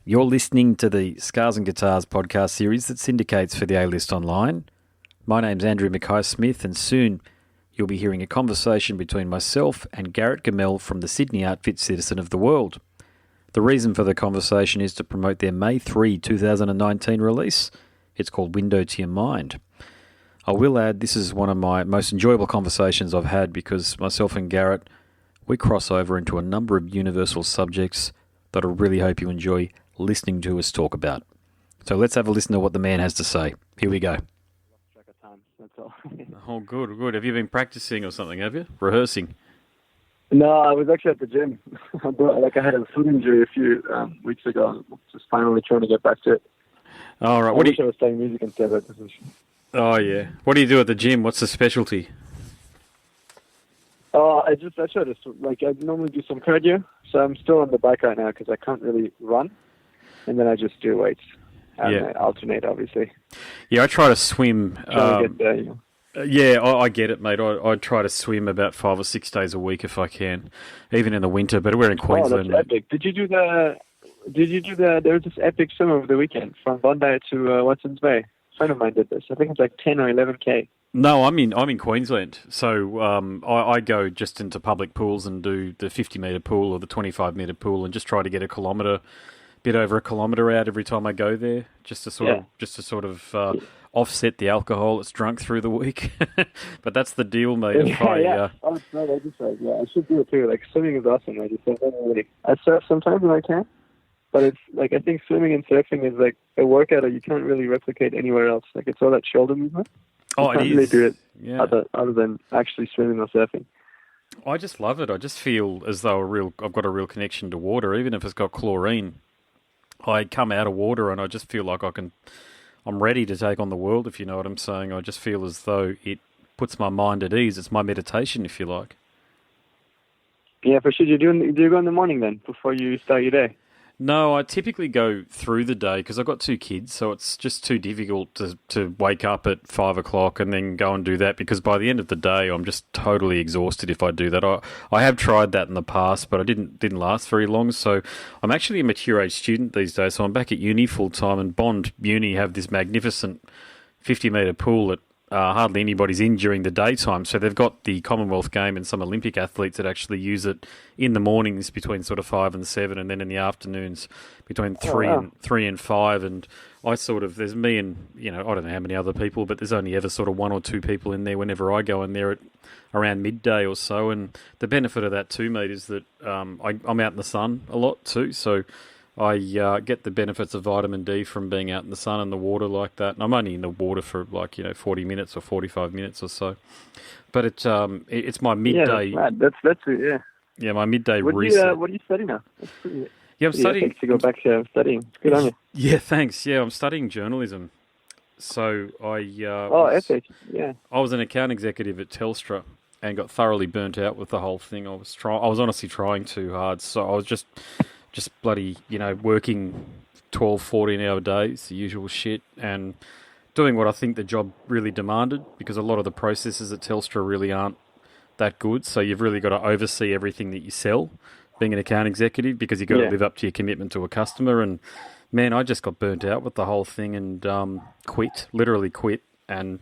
You're listening to the Scars and Guitars podcast series that syndicates for the A-List Online. My name's Andrew Mackay-Smith, and soon you'll be hearing a conversation between myself and Gerrit Gmel from the Sydney Outfit Citizen of the World. The reason for the conversation is to promote their May 3, 2019 release. It's called Window to Your Mind. I will add, this is one of my most enjoyable conversations I've had because myself and Gerrit, we cross over into a number of universal subjects that I really hope you enjoy listening to us talk about. So let's have a listen to what the man has to say. Here we go. Track of time, that's all. Oh, good. Have you been practicing or something, have you? Rehearsing? No, I was actually at the gym. I had a foot injury a few weeks ago. Just finally trying to get back to it. All right. I wish I was playing music instead. But Oh, yeah. What do you do at the gym? What's the specialty? I try to, I normally do some cardio. So I'm still on the bike right now because I can't really run. And then I just do weights. And I alternate, obviously. Yeah, I try to swim. Trying to get there, Yeah, I get it, mate. I try to swim about 5 or 6 days a week if I can, even in the winter. But we're in Queensland. Oh, that's epic. Did you do there was this epic swim over the weekend from Bondi to Watson's Bay. A friend of mine did this. I think it's like 10 or 11K. No, I'm in Queensland, so I go just into public pools and do the 50-metre pool or the 25-metre pool and just try to get bit over a kilometre out every time I go there, just to sort of offset the alcohol that's drunk through the week. But that's the deal, mate. I should do it too. Like, swimming is awesome. I surf sometimes when I can, but it's like I think swimming and surfing is like a workout that you can't really replicate anywhere else. Like, it's all that shoulder movement. Oh, you can't really do it other than actually swimming or surfing. I just love it. I just feel as though I've got a real connection to water, even if it's got chlorine. I come out of water and I just feel like I'm ready to take on the world, if you know what I'm saying. I just feel as though it puts my mind at ease. It's my meditation, if you like. Yeah, for sure. Do you go in the morning then, before you start your day? No, I typically go through the day because I've got 2 kids, so it's just too difficult to wake up at 5 o'clock and then go and do that because by the end of the day, I'm just totally exhausted if I do that. I have tried that in the past, but I didn't last very long. So I'm actually a mature age student these days, so I'm back at uni full time, and Bond Uni have this magnificent 50-metre pool that hardly anybody's in during the daytime. So they've got the Commonwealth game and some Olympic athletes that actually use it in the mornings between sort of 5 and 7, and then in the afternoons between 3 and 5. And there's me and, I don't know how many other people, but there's only ever sort of 1 or 2 people in there whenever I go in there at around midday or so. And the benefit of that too, mate, is that I'm out in the sun a lot too. So I get the benefits of vitamin D from being out in the sun and the water like that. And I'm only in the water for 40 minutes or 45 minutes or so. But it's my midday. Yeah, that's it. Yeah. Yeah, my midday reset. What are you studying now? Yeah, I'm studying. To go back to studying. Good on you. Yeah, thanks. Yeah, I'm studying journalism. So epic. Yeah. I was an account executive at Telstra and got thoroughly burnt out with the whole thing. I was honestly trying too hard. So I was just bloody, working 12, 14-hour days, the usual shit, and doing what I think the job really demanded, because a lot of the processes at Telstra really aren't that good. So you've really got to oversee everything that you sell, being an account executive, because you've got to live up to your commitment to a customer. And, man, I just got burnt out with the whole thing and literally quit, and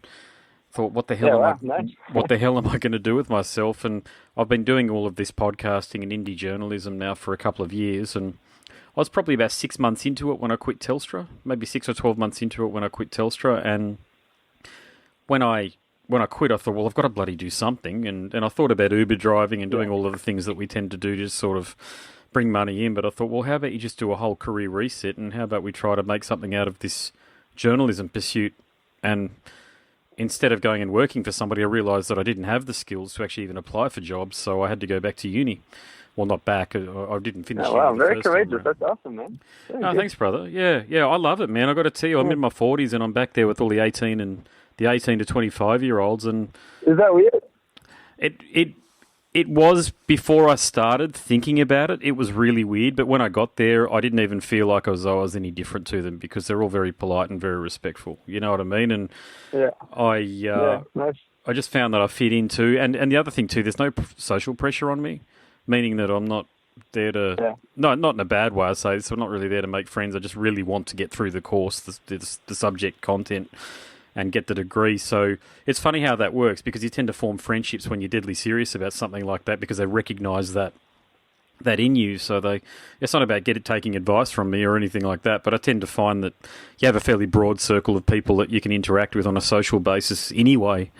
thought, what the hell am I going to do with myself? And I've been doing all of this podcasting and indie journalism now for a couple of years, and I was probably about 6 months into it when I quit Telstra, maybe 6 or 12 months into it when I quit Telstra. And when I quit, I thought, well, I've got to bloody do something. And I thought about Uber driving and doing all of the things that we tend to do to sort of bring money in. But I thought, well, how about you just do a whole career reset, and how about we try to make something out of this journalism pursuit? And instead of going and working for somebody, I realised that I didn't have the skills to actually even apply for jobs, so I had to go back to uni. Well, not back. I didn't finish. Oh, wow, very courageous. That's awesome, man. Oh, thanks, brother. Yeah, I love it, man. I got to tell you, I'm in my 40s, and I'm back there with all the 18 to 25-year-olds, and is that weird? It was before I started thinking about it. It was really weird, but when I got there, I didn't even feel like I was any different to them, because they're all very polite and very respectful. You know what I mean? And nice. I just found that I fit into, and the other thing too, there's no social pressure on me, meaning that I'm not there to no, not in a bad way. I say so. I'm not really there to make friends. I just really want to get through the course, the subject content, and get the degree. So it's funny how that works because you tend to form friendships when you're deadly serious about something like that because they recognise that in you. So it's not about taking advice from me or anything like that, but I tend to find that you have a fairly broad circle of people that you can interact with on a social basis anyway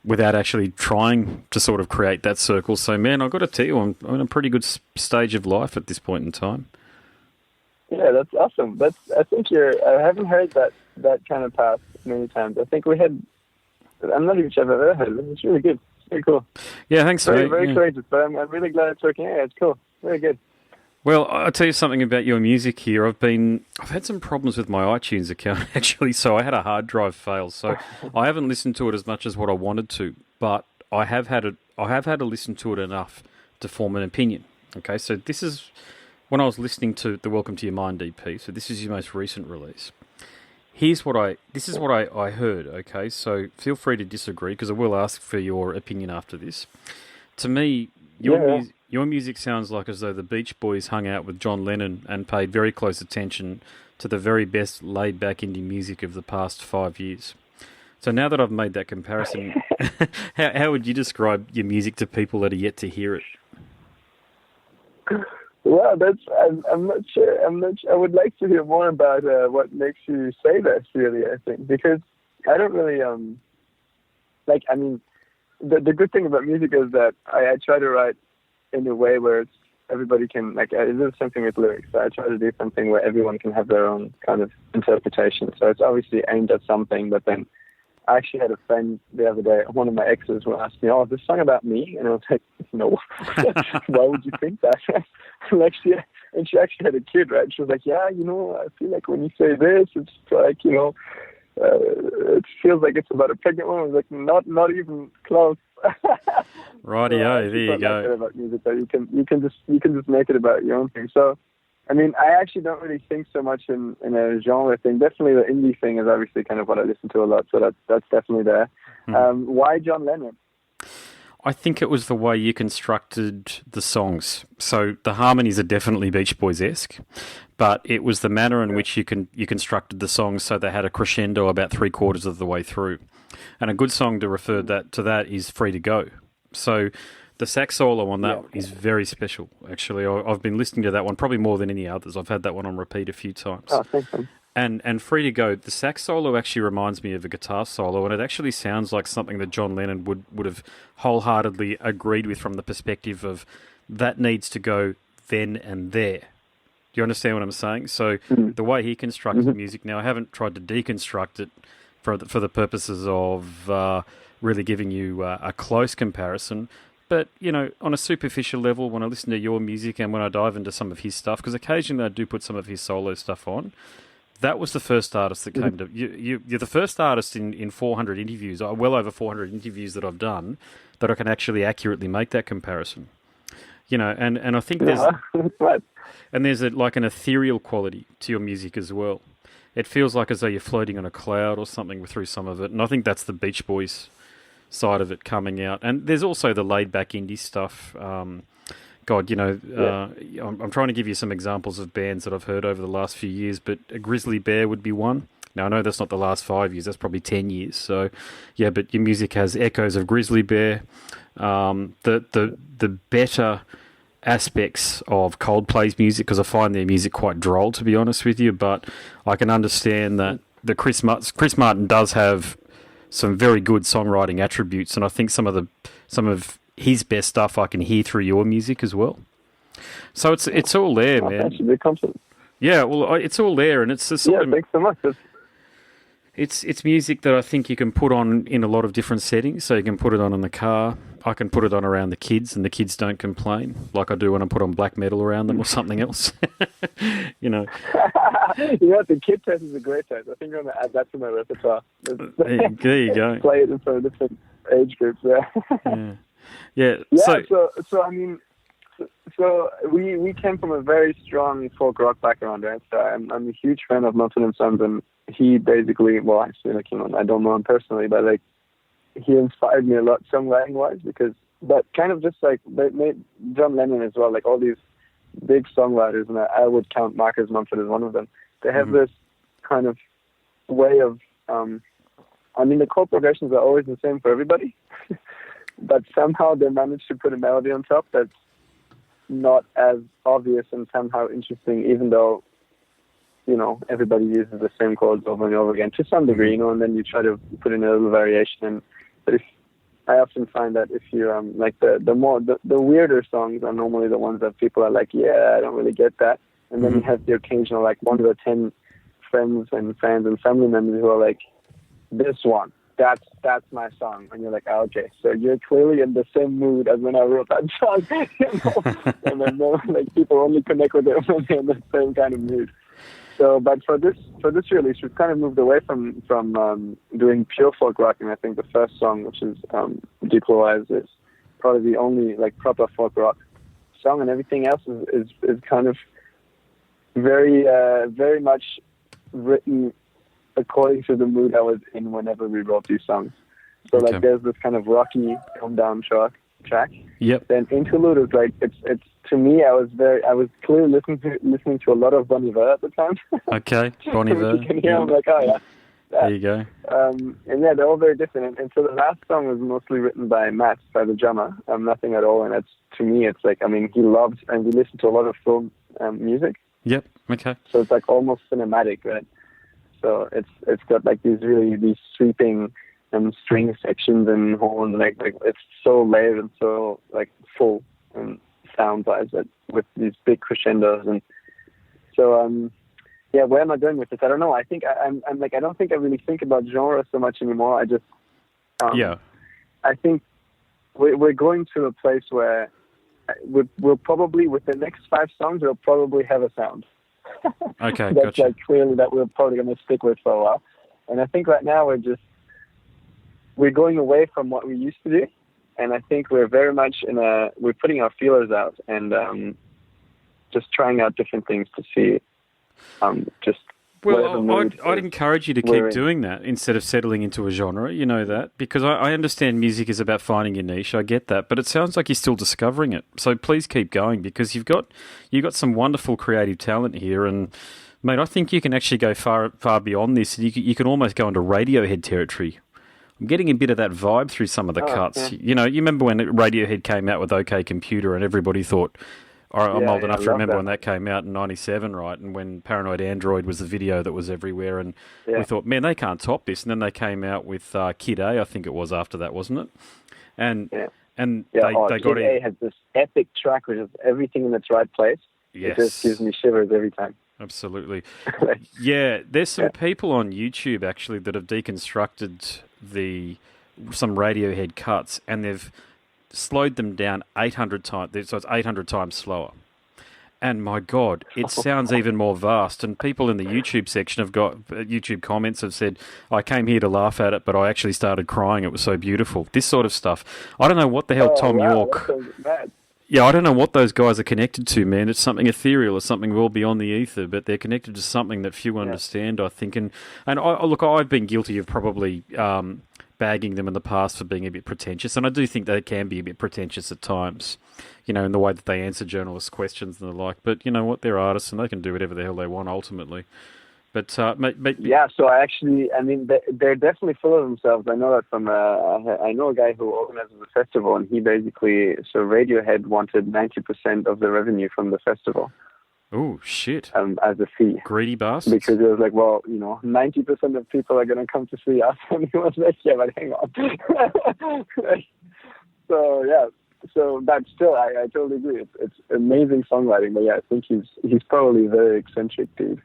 without actually trying to sort of create that circle. So, man, I've got to tell you, I'm in a pretty good stage of life at this point in time. Yeah, that's awesome. I think I haven't heard that kind of path many times. I think I'm not even sure I've ever heard it. It's really good. It's very cool. Yeah, thanks, very, very courageous, but I'm really glad it's working. Yeah, it's cool. Very good. Well, I'll tell you something about your music here. I've had some problems with my iTunes account, actually, so I had a hard drive fail, so I haven't listened to it as much as what I wanted to, but I have had to listen to it enough to form an opinion. Okay, so this is when I was listening to the Welcome to Your Mind EP, so this is your most recent release. This is what I heard, okay, so feel free to disagree, because I will ask for your opinion after this. To me, your music sounds like as though the Beach Boys hung out with John Lennon and paid very close attention to the very best laid-back indie music of the past 5 years. So now that I've made that comparison, how would you describe your music to people that are yet to hear it? Well, I'm not sure. I would like to hear more about what makes you say this, really, I think, because I don't really, the good thing about music is that I try to write in a way where everybody can, I do something with lyrics. So I try to do something where everyone can have their own kind of interpretation. So it's obviously aimed at something, but then I actually had a friend the other day, one of my exes, who asked me, is this song about me? And I was like, no. Why would you think that? And she actually had a kid, right? She was like, I feel like when you say this, it's like, it feels like it's about a pregnant woman. I was like, not even close. Rightio, there you go. About music, but you can just make it about your own thing. So, I mean, I actually don't really think so much in a genre thing. Definitely the indie thing is obviously kind of what I listen to a lot, so that's definitely there. Why John Lennon? I think it was the way you constructed the songs. So the harmonies are definitely Beach Boys-esque, but it was the manner in which you constructed the songs so they had a crescendo about 3/4 of the way through. And a good song to refer to that is Free to Go. So the sax solo on that is very special, actually. I've been listening to that one probably more than any others. I've had that one on repeat a few times. Oh, thanks, man. And Free to Go, the sax solo actually reminds me of a guitar solo, and it actually sounds like something that John Lennon would have wholeheartedly agreed with from the perspective of that needs to go then and there. Do you understand what I'm saying? So the way he constructs the music, now I haven't tried to deconstruct it for the purposes of really giving you a close comparison, but, on a superficial level, when I listen to your music and when I dive into some of his stuff, because occasionally I do put some of his solo stuff on, that was the first artist that came to... You're the first artist in 400 interviews, well over 400 interviews that I've done, that I can actually accurately make that comparison. And I think there's... And there's an ethereal quality to your music as well. It feels like as though you're floating on a cloud or something through some of it, and I think that's the Beach Boys side of it coming out. And there's also the laid-back indie stuff. I'm trying to give you some examples of bands that I've heard over the last few years, but a Grizzly Bear would be one. Now, I know that's not the last 5 years, that's probably 10 years. So, yeah, but your music has echoes of Grizzly Bear. The better aspects of Coldplay's music, because I find their music quite droll, to be honest with you, but I can understand that Chris Martin does have some very good songwriting attributes, and I think some of his best stuff I can hear through your music as well. So it's all there, man. Yeah, well, it's all there, and it's the sort of... thanks so much. It's music that I think you can put on in a lot of different settings. So you can put it on in the car. I can put it on around the kids, and the kids don't complain like I do when I put on black metal around them or something else. The kid test is a great test. I think I'm going to add that to my repertoire. There you go. Play it for different age groups. Yeah. So I mean, so we came from a very strong folk rock background, right? So I'm a huge fan of Milton & Sons, and he basically, I don't know him personally, but he inspired me a lot songwriting wise, but kind of just they made John Lennon as well, all these big songwriters, and I would count Marcus Mumford as one of them. They have this kind of way of, I mean, the chord progressions are always the same for everybody, but somehow they manage to put a melody on top that's not as obvious and somehow interesting, even though, you know, everybody uses the same chords over and over again to some degree, you know, and then you try to put in a little variation. But I often find that if you like the weirder songs are normally the ones that people are like, yeah, I don't really get that, and then you have the occasional like 1 to 10 friends and fans and family members who are like, this one, that's my song, and you're like, oh, okay, so you're clearly in the same mood as when I wrote that song, you know? And then like people only connect with it when they're in the same kind of mood. So, but for this release, we've kind of moved away from doing pure folk rock, and I think the first song, which is Deploralized, is probably the only like proper folk rock song, and everything else is kind of very much written according to the mood I was in whenever we wrote these songs. So like there's this kind of rocky calm down track. Yep. Then Interlude is like it's to me I was clearly listening to a lot of Bon Iver at the time. Okay, Bon Iver. You can hear I'm like, oh yeah. There you go. And yeah, they're all very different. And so the last song was mostly written by Matt, by the drummer. Nothing at all. And it's, to me, it's like, I mean, he loved, and we listened to a lot of film music. Yep. Okay. So it's like almost cinematic, right? So it's got like these sweeping string sections and horns, like it's so layered and so like full and sound-wise, that with these big crescendos. And so yeah, where am I going with this? I don't know. I think I'm like, I don't think I really think about genre so much anymore. I just I think we're going to a place where we'll probably, with the next 5 songs, we'll probably have a sound. Okay, that's gotcha. like clearly that we're probably going to stick with for a while. And I think right now we're going away from what we used to do, and I think we're very much we're putting our feelers out and just trying out different things to see. I'd encourage you to keep doing that instead of settling into a genre, you know that, because I understand music is about finding your niche, I get that, but it sounds like you're still discovering it. So please keep going, because you've got some wonderful creative talent here, and mate, I think you can actually go far beyond this. You can almost go into Radiohead territory. I'm getting a bit of that vibe through some of the cuts. Yeah. You know, you remember when Radiohead came out with OK Computer and everybody thought, I'm old enough to remember when that came out in 97, right? And when Paranoid Android was the video that was everywhere, and we thought, man, they can't top this. And then they came out with Kid A, I think it was, after that, wasn't it? And they got Kid A has this epic track which is everything in its right place. Yes. It just gives me shivers every time. Absolutely. Yeah, there's some people on YouTube actually that have deconstructed some Radiohead cuts, and they've slowed them down 800 times, so it's 800 times slower. And my God, it sounds even more vast. And people in the YouTube section have got YouTube comments have said, I came here to laugh at it, but I actually started crying. It was so beautiful. This sort of stuff. I don't know what the hell Tom York. Yeah, I don't know what those guys are connected to, man. It's something ethereal or something well beyond the ether, but they're connected to something that few understand, I think. And I've been guilty of probably bagging them in the past for being a bit pretentious, and I do think they can be a bit pretentious at times, you know, in the way that they answer journalists' questions and the like. But you know what, they're artists and they can do whatever the hell they want ultimately. But yeah, so I mean, they're definitely full of themselves. I know that from I know a guy who organizes the festival, and he basically, so Radiohead wanted 90% of the revenue from the festival. Oh, shit. As a fee. Greedy bastards. Because it was like, well, you know, 90% of people are going to come to see us. And he was like, yeah, but hang on. So, yeah. So, but still, I totally agree. It's amazing songwriting. But, yeah, I think he's probably a very eccentric dude.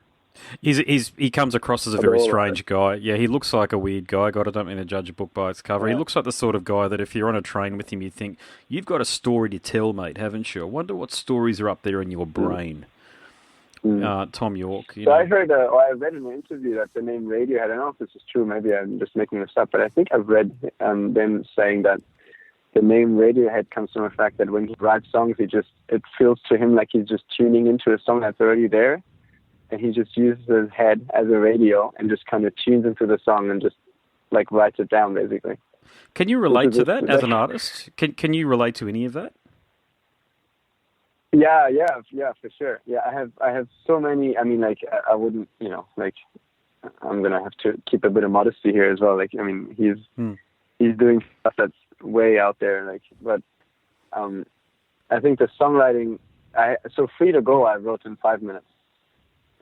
He comes across as a very strange guy. Yeah, he looks like a weird guy. God, I don't mean to judge a book by its cover. Yeah. He looks like the sort of guy that if you're on a train with him, you think, you've got a story to tell, mate, haven't you? I wonder what stories are up there in your brain. Tom York. So I heard, I read in an interview that the name Radiohead, I don't know if this is true, maybe I'm just making this up, but I think I've read them saying that the name Radiohead comes from the fact that when he writes songs, it feels to him like he's just tuning into a song that's already there, and he just uses his head as a radio and just kind of tunes into the song and just like writes it down, basically. Can you relate to that as an artist? Can you relate to any of that? Yeah, for sure. Yeah, I have so many. I mean, like, I wouldn't, like, I'm gonna have to keep a bit of modesty here as well. Like, I mean, he's doing stuff that's way out there. Like, but I think the songwriting, so Free to Go, I wrote in 5 minutes.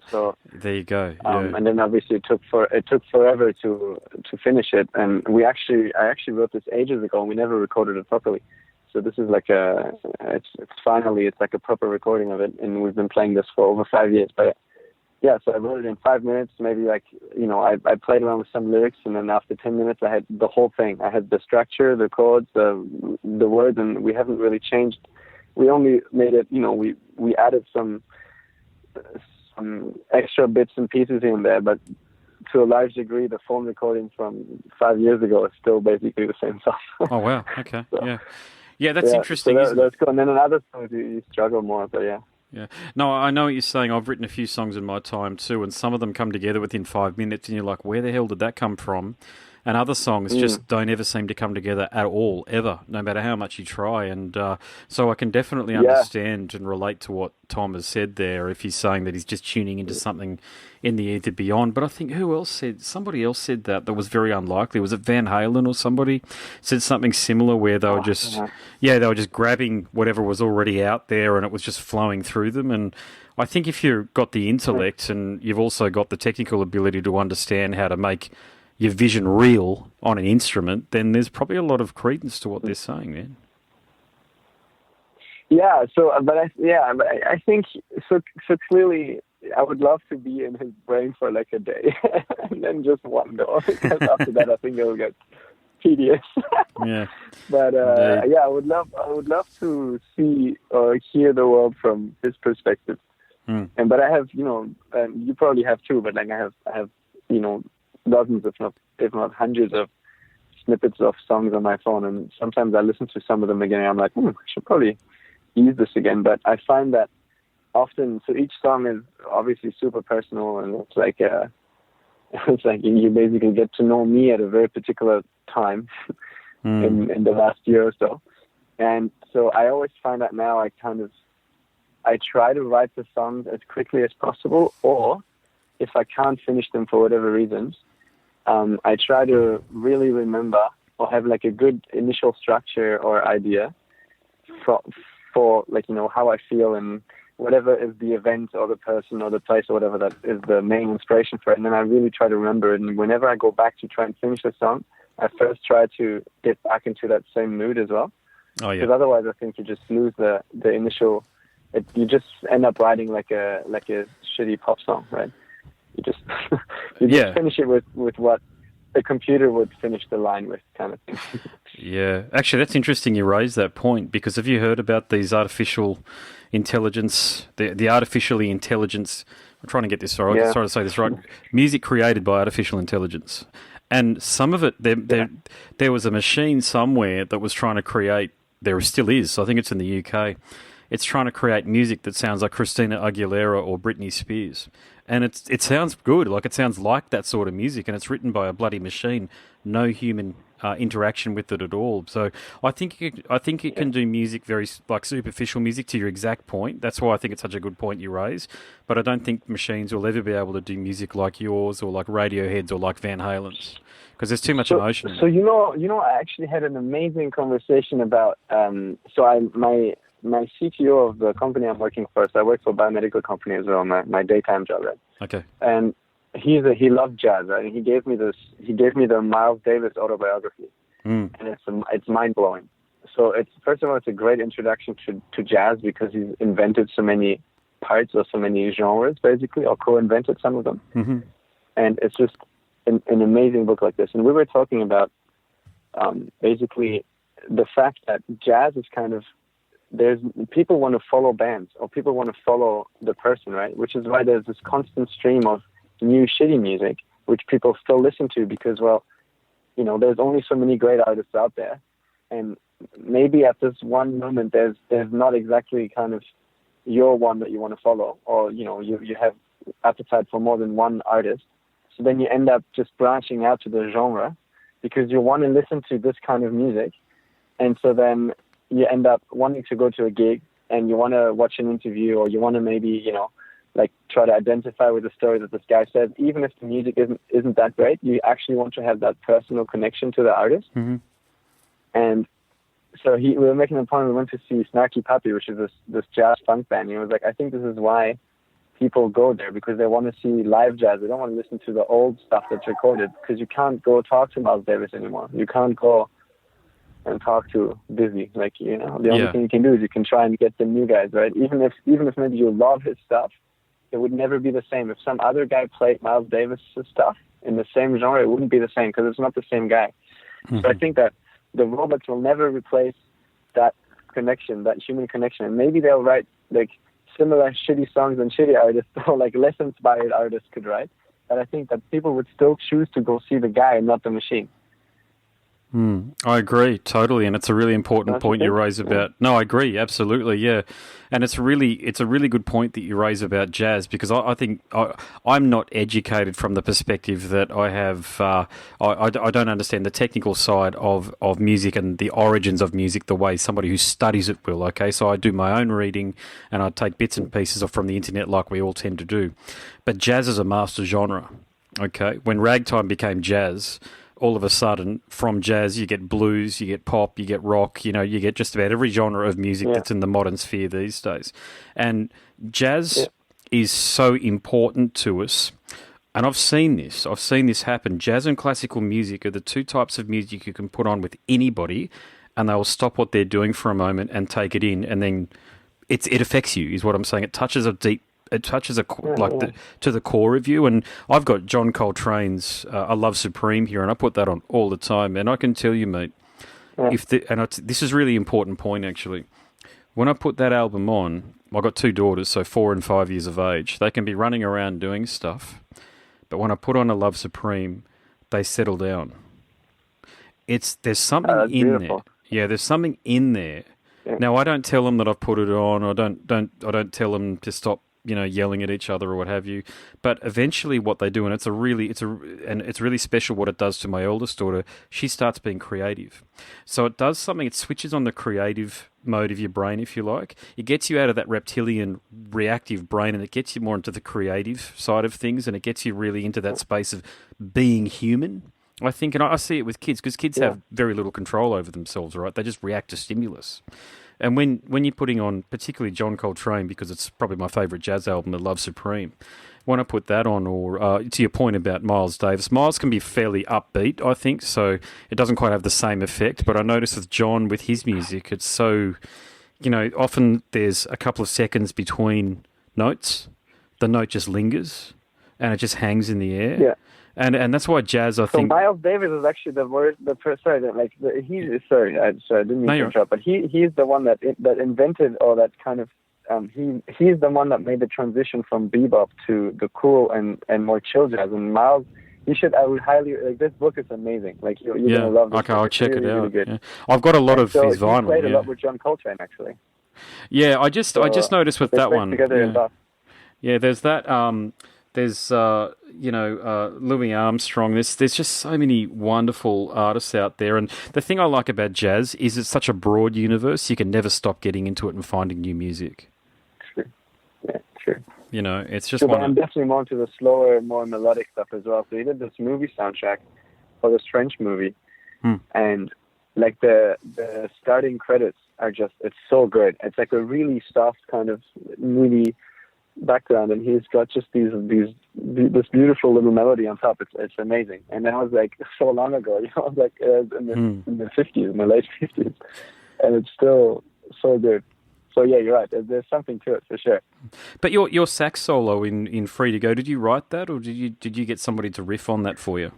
So there you go. Yeah. and then obviously it took forever to finish it. And I actually wrote this ages ago, and we never recorded it properly. So this is like it's like a proper recording of it, and we've been playing this for over 5 years. But yeah, so I wrote it in 5 minutes, maybe, like, I played around with some lyrics, and then after 10 minutes I had the whole thing. I had the structure, the chords, the words, and we haven't really changed. We only made it, we added some extra bits and pieces in there, but to a large degree, the phone recording from 5 years ago is still basically the same song. Oh, wow. Okay. So, yeah. Yeah, that's interesting. So that's cool. And then in other songs, you struggle more, but yeah. Yeah. No, I know what you're saying. I've written a few songs in my time too, and some of them come together within 5 minutes, and you're like, where the hell did that come from? And other songs just don't ever seem to come together at all, ever, no matter how much you try. And so I can definitely understand and relate to what Tom has said there, if he's saying that he's just tuning into something in the ether beyond. But I think somebody else said that was very unlikely. Was it Van Halen or somebody said something similar, where they were just, they were just grabbing whatever was already out there, and it was just flowing through them. And I think if you've got the intellect and you've also got the technical ability to understand how to make your vision real on an instrument, then there's probably a lot of credence to what they're saying, man. Yeah. So, but I think so. So clearly, I would love to be in his brain for like a day, and then just wander. Because after that, I think it will get tedious. Yeah. But I would love to see or hear the world from his perspective. But I have, and you probably have too. But like I have, dozens, if not hundreds of snippets of songs on my phone, and sometimes I listen to some of them again and I'm like, I should probably use this again. But I find that often, so each song is obviously super personal, and it's like you basically get to know me at a very particular time in the last year or so. And so I always find that now I try to write the songs as quickly as possible, or if I can't finish them for whatever reasons, I try to really remember or have like a good initial structure or idea for like, how I feel and whatever is the event or the person or the place or whatever that is the main inspiration for it. And then I really try to remember it. And whenever I go back to try and finish the song, I first try to get back into that same mood as well. Oh, yeah. Because otherwise I think you just lose the initial, you just end up writing like a shitty pop song, right? You just finish it with what a computer would finish the line with, kind of thing. Yeah, actually, that's interesting you raised that point, because have you heard about these artificial intelligence, the artificially intelligence, I'm trying to get this right, I'm trying to say this right, music created by artificial intelligence. And some of it, there was a machine somewhere that was trying to create, there still is, I think it's in the UK, it's trying to create music that sounds like Christina Aguilera or Britney Spears. And it sounds good, like it sounds like that sort of music, and it's written by a bloody machine, no human interaction with it at all. So I think it can do music very like superficial music, to your exact point. That's why I think it's such a good point you raise. But I don't think machines will ever be able to do music like yours or like Radiohead's or like Van Halen's, because there's too much emotion. So I actually had an amazing conversation about my CTO of the company I'm working for, so I work for a biomedical company as well, my daytime job, right? Okay. And he loved jazz, right? And he gave me the Miles Davis autobiography, and it's mind blowing. So first of all, it's a great introduction to jazz, because he's invented so many parts or so many genres, basically, or co-invented some of them. Mm-hmm. And it's just an amazing book like this. And we were talking about basically the fact that jazz is kind of, people want to follow bands, or people want to follow the person, right? Which is why there's this constant stream of new shitty music, which people still listen to, because, well, there's only so many great artists out there, and maybe at this one moment there's not exactly kind of your one that you want to follow, or you have appetite for more than one artist. So then you end up just branching out to the genre, because you want to listen to this kind of music, and so then you end up wanting to go to a gig, and you want to watch an interview, or you want to maybe, like try to identify with the story that this guy said, even if the music isn't that great, you actually want to have that personal connection to the artist. Mm-hmm. And so we were making a point, we went to see Snarky Puppy, which is this jazz funk band. And he was like, I think this is why people go there, because they want to see live jazz. They don't want to listen to the old stuff that's recorded, because you can't go talk to Miles Davis anymore. You can't go and talk to Dizzy. Like, the only thing you can do is you can try and get the new guys, right? Even if maybe you love his stuff, it would never be the same. If some other guy played Miles Davis' stuff in the same genre, it wouldn't be the same, because it's not the same guy. Mm-hmm. So I think that the robots will never replace that connection, that human connection. And maybe they'll write like similar shitty songs than shitty artists, or like less inspired artists could write. But I think that people would still choose to go see the guy and not the machine. I agree totally, and it's a really important point you raise about. No, I agree absolutely, yeah, and it's a really good point that you raise about jazz, because I think I'm not educated from the perspective that I have. I don't understand the technical side of music and the origins of music the way somebody who studies it will. Okay, so I do my own reading and I take bits and pieces from the internet like we all tend to do, but jazz is a master genre. Okay, when ragtime became jazz, all of a sudden, from jazz, you get blues, you get pop, you get rock, you get just about every genre of music that's in the modern sphere these days. And jazz is so important to us. And I've seen this happen. Jazz and classical music are the two types of music you can put on with anybody, and they will stop what they're doing for a moment and take it in, and then it affects you, is what I'm saying. It touches to the core of you. And I've got John Coltrane's "I Love Supreme" here, and I put that on all the time. And I can tell you, mate, this is a really important point actually. When I put that album on, I've got two daughters, so 4 and 5 years of age. They can be running around doing stuff, but when I put on "I Love Supreme," they settle down. There's something in beautiful. there. Yeah, there's something in there. Yeah. Now I don't tell them that I've put it on. I don't tell them to stop yelling at each other or what have you. But eventually what they do, and it's really special what it does to my eldest daughter, she starts being creative. So it does something, it switches on the creative mode of your brain, if you like. It gets you out of that reptilian reactive brain, and it gets you more into the creative side of things, and it gets you really into that space of being human, I think. And I see it with kids, because kids have very little control over themselves, right? They just react to stimulus. And when you're putting on, particularly John Coltrane, because it's probably my favourite jazz album, "I Love Supreme," when I put that on, or to your point about Miles Davis, Miles can be fairly upbeat, I think, so it doesn't quite have the same effect. But I notice with John, with his music, it's so, often there's a couple of seconds between notes. The note just lingers, and it just hangs in the air. Yeah. And that's why jazz, I think. So Miles Davis is actually the worst. Sorry, I didn't mean to interrupt, but he's the one that invented all that kind of. He's the one that made the transition from bebop to the cool and more chill jazz. And Miles, I would highly this book is amazing. Like you're gonna love this. Okay, I'll check it out. Really I've got a lot of his vinyl. He played a lot with John Coltrane, actually. Yeah, I just noticed with that one. Yeah, there's that. There's Louis Armstrong. There's just so many wonderful artists out there, and the thing I like about jazz is it's such a broad universe. You can never stop getting into it and finding new music. Sure. Yeah, sure. It's just but I'm definitely more into the slower, more melodic stuff as well. So he did this movie soundtrack for this French movie, and like the starting credits are it's so good. It's like a really soft kind of moody background, and he's got just this beautiful little melody on top. It's amazing. And that was like so long ago, in the 50s, in the late 50s, and it's still so good. So yeah, you're right. There's something to it for sure. But your sax solo in Free to Go, did you write that, or did you get somebody to riff on that for you?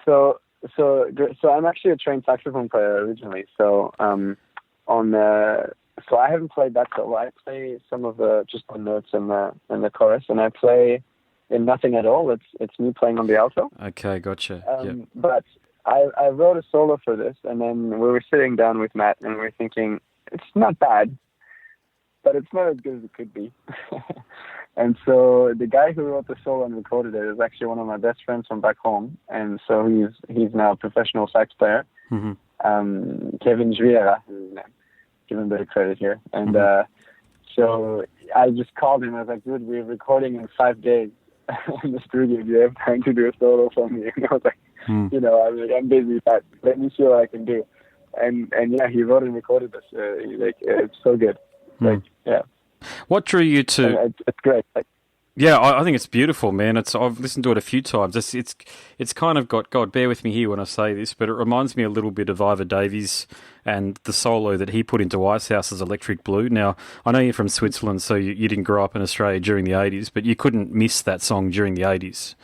So I'm actually a trained saxophone player originally. So So I haven't played that solo. I play some of just the notes and the chorus, and I play in nothing at all. It's me playing on the alto. Okay, gotcha. But I wrote a solo for this, and then we were sitting down with Matt, and we were thinking, it's not bad, but it's not as good as it could be. And so the guy who wrote the solo and recorded it is actually one of my best friends from back home, and so he's now a professional sax player. Mm-hmm. Kevin Juera is his name. give him a bit of credit here. And so I just called him. I was like, dude, we're recording in 5 days in the studio. Do you have time to do a solo for me? And I was like, you know, I'm busy, but let me see what I can do. And yeah, he wrote and recorded this. It's so good. Like, yeah. What drew you to? It's great. Like, yeah, I think it's beautiful, man. I've listened to it a few times. It's kind of got, God, bear with me here when I say this, but it reminds me a little bit of Ivor Davies and the solo that he put into Icehouse's Electric Blue. Now, I know you're from Switzerland, so you didn't grow up in Australia during the 80s, but you couldn't miss that song during the 80s.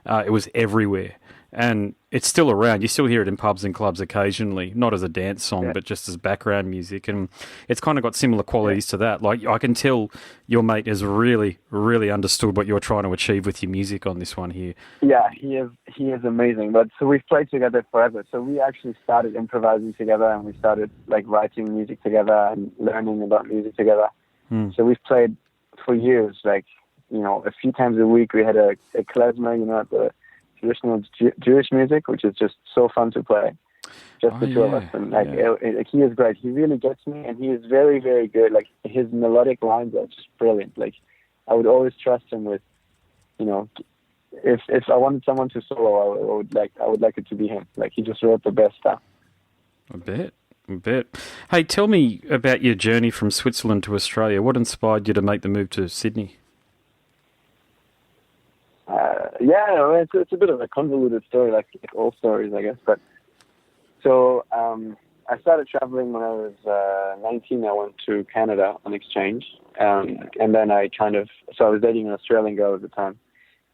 It was everywhere. And it's still around. You still hear it in pubs and clubs occasionally, not as a dance song, but just as background music. And it's kind of got similar qualities to that. Like, I can tell your mate has really, really understood what you're trying to achieve with your music on this one here. Yeah, he is amazing. But so we've played together forever. So we actually started improvising together, and we started like writing music together and learning about music together. So we've played for years. Like, you know, a few times a week we had a klezmer, you know, at the traditional Jewish music, which is just so fun to play, just the two of us. And he is great. He really gets me, and he is very, very good. Like, his melodic lines are just brilliant. Like, I would always trust him with, you know, if I wanted someone to solo, I would like it to be him. Like, he just wrote the best stuff. I bet. Hey, tell me about your journey from Switzerland to Australia. What inspired you to make the move to Sydney? It's a bit of a convoluted story, like all stories, I guess. But so I started traveling when I was 19. I went to Canada on exchange, and then I was dating an Australian girl at the time,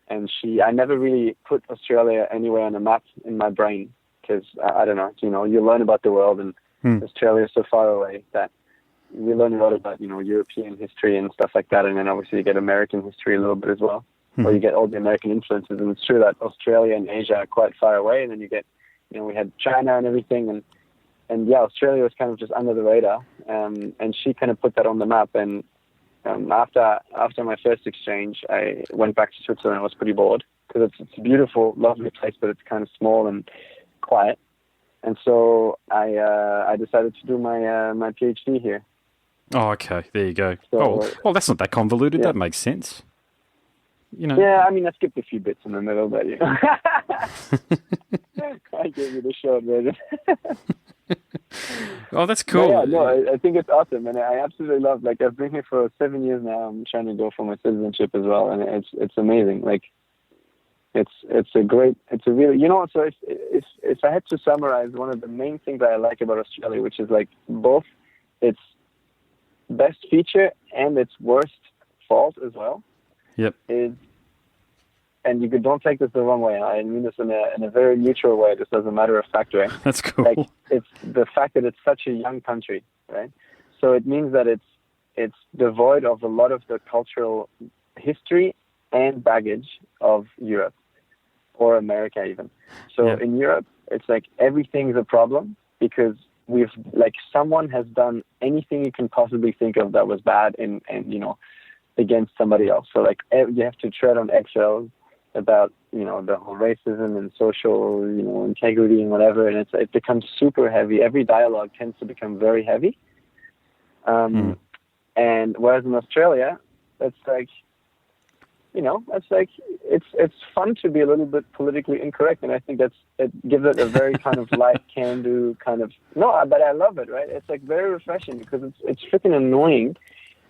and I never really put Australia anywhere on the map in my brain, because I don't know, you know, you learn about the world, and Australia is so far away that you learn a lot about, you know, European history and stuff like that, and then obviously you get American history a little bit as well. Or you get all the American influences, and it's true that Australia and Asia are quite far away, and then you get, you know, we had China and everything, and Australia was kind of just under the radar, and she kind of put that on the map, and after my first exchange, I went back to Switzerland. I was pretty bored, because it's a beautiful, lovely place, but it's kind of small and quiet, and so I decided to do my PhD here. Oh, okay, there you go. Well, that's not that convoluted. Yeah. That makes sense. You know. Yeah, I mean, I skipped a few bits in the middle, but you know. I gave you the short version. Oh, that's cool. But yeah, I think it's awesome, and I absolutely love. Like, I've been here for 7 years now. I'm trying to go for my citizenship as well, and it's amazing. Like, it's a really, you know. So if I had to summarize one of the main things that I like about Australia, which is like both its best feature and its worst fault as well. Yep. And you don't take this the wrong way. I mean this in a very neutral way, just as a matter of fact, right? That's cool. Like, it's the fact that it's such a young country, right? So it means that it's devoid of a lot of the cultural history and baggage of Europe or America even. So in Europe, it's like everything's a problem because someone has done anything you can possibly think of that was bad and you know, against somebody else. So like you have to tread on eggshells about, you know, the whole racism and social, you know, integrity and whatever, and it becomes super heavy. Every dialogue tends to become very heavy. And whereas in Australia, it's like, you know, it's fun to be a little bit politically incorrect, and I think it gives it a very kind of light can-do kind of, but I love it, right? It's like very refreshing because it's freaking annoying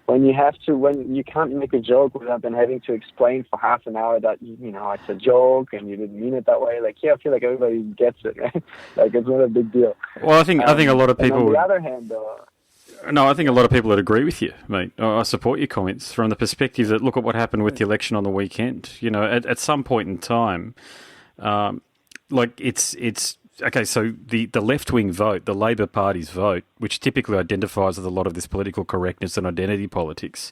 when you can't make a joke without then having to explain for half an hour that, you know, it's a joke and you didn't mean it that way. Like, I feel like everybody gets it, right? Like, it's not a big deal. Well, I think a lot of people. On the other hand, though. No, I think a lot of people would agree with you, mate. I support your comments from the perspective that look at what happened with the election on the weekend. You know, at some point in time, it's. Okay, so the left-wing vote, the Labor Party's vote, which typically identifies with a lot of this political correctness and identity politics,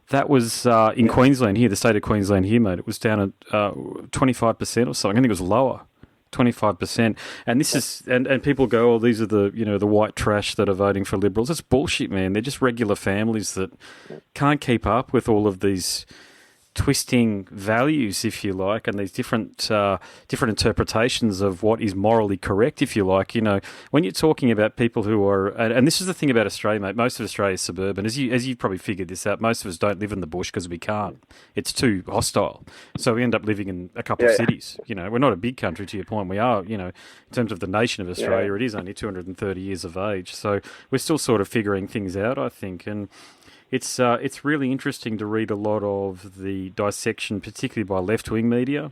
that was in Queensland here, the state of Queensland here, mate. It was down at 25% or something. I think it was lower, 25%. And this is and people go, oh, these are the white trash that are voting for Liberals. That's bullshit, man. They're just regular families that can't keep up with all of these twisting values, if you like, and these different interpretations of what is morally correct, if you like. When you're talking about people who are, and this is the thing about Australia, mate. Most of Australia is suburban, as you probably figured this out. Most of us don't live in the bush because we can't. It's too hostile, so we end up living in a couple of cities. We're not a big country, to your point. We are, in terms of the nation of Australia, it is only 230 years of age, so we're still sort of figuring things out, I think, and. It's really interesting to read a lot of the dissection, particularly by left-wing media,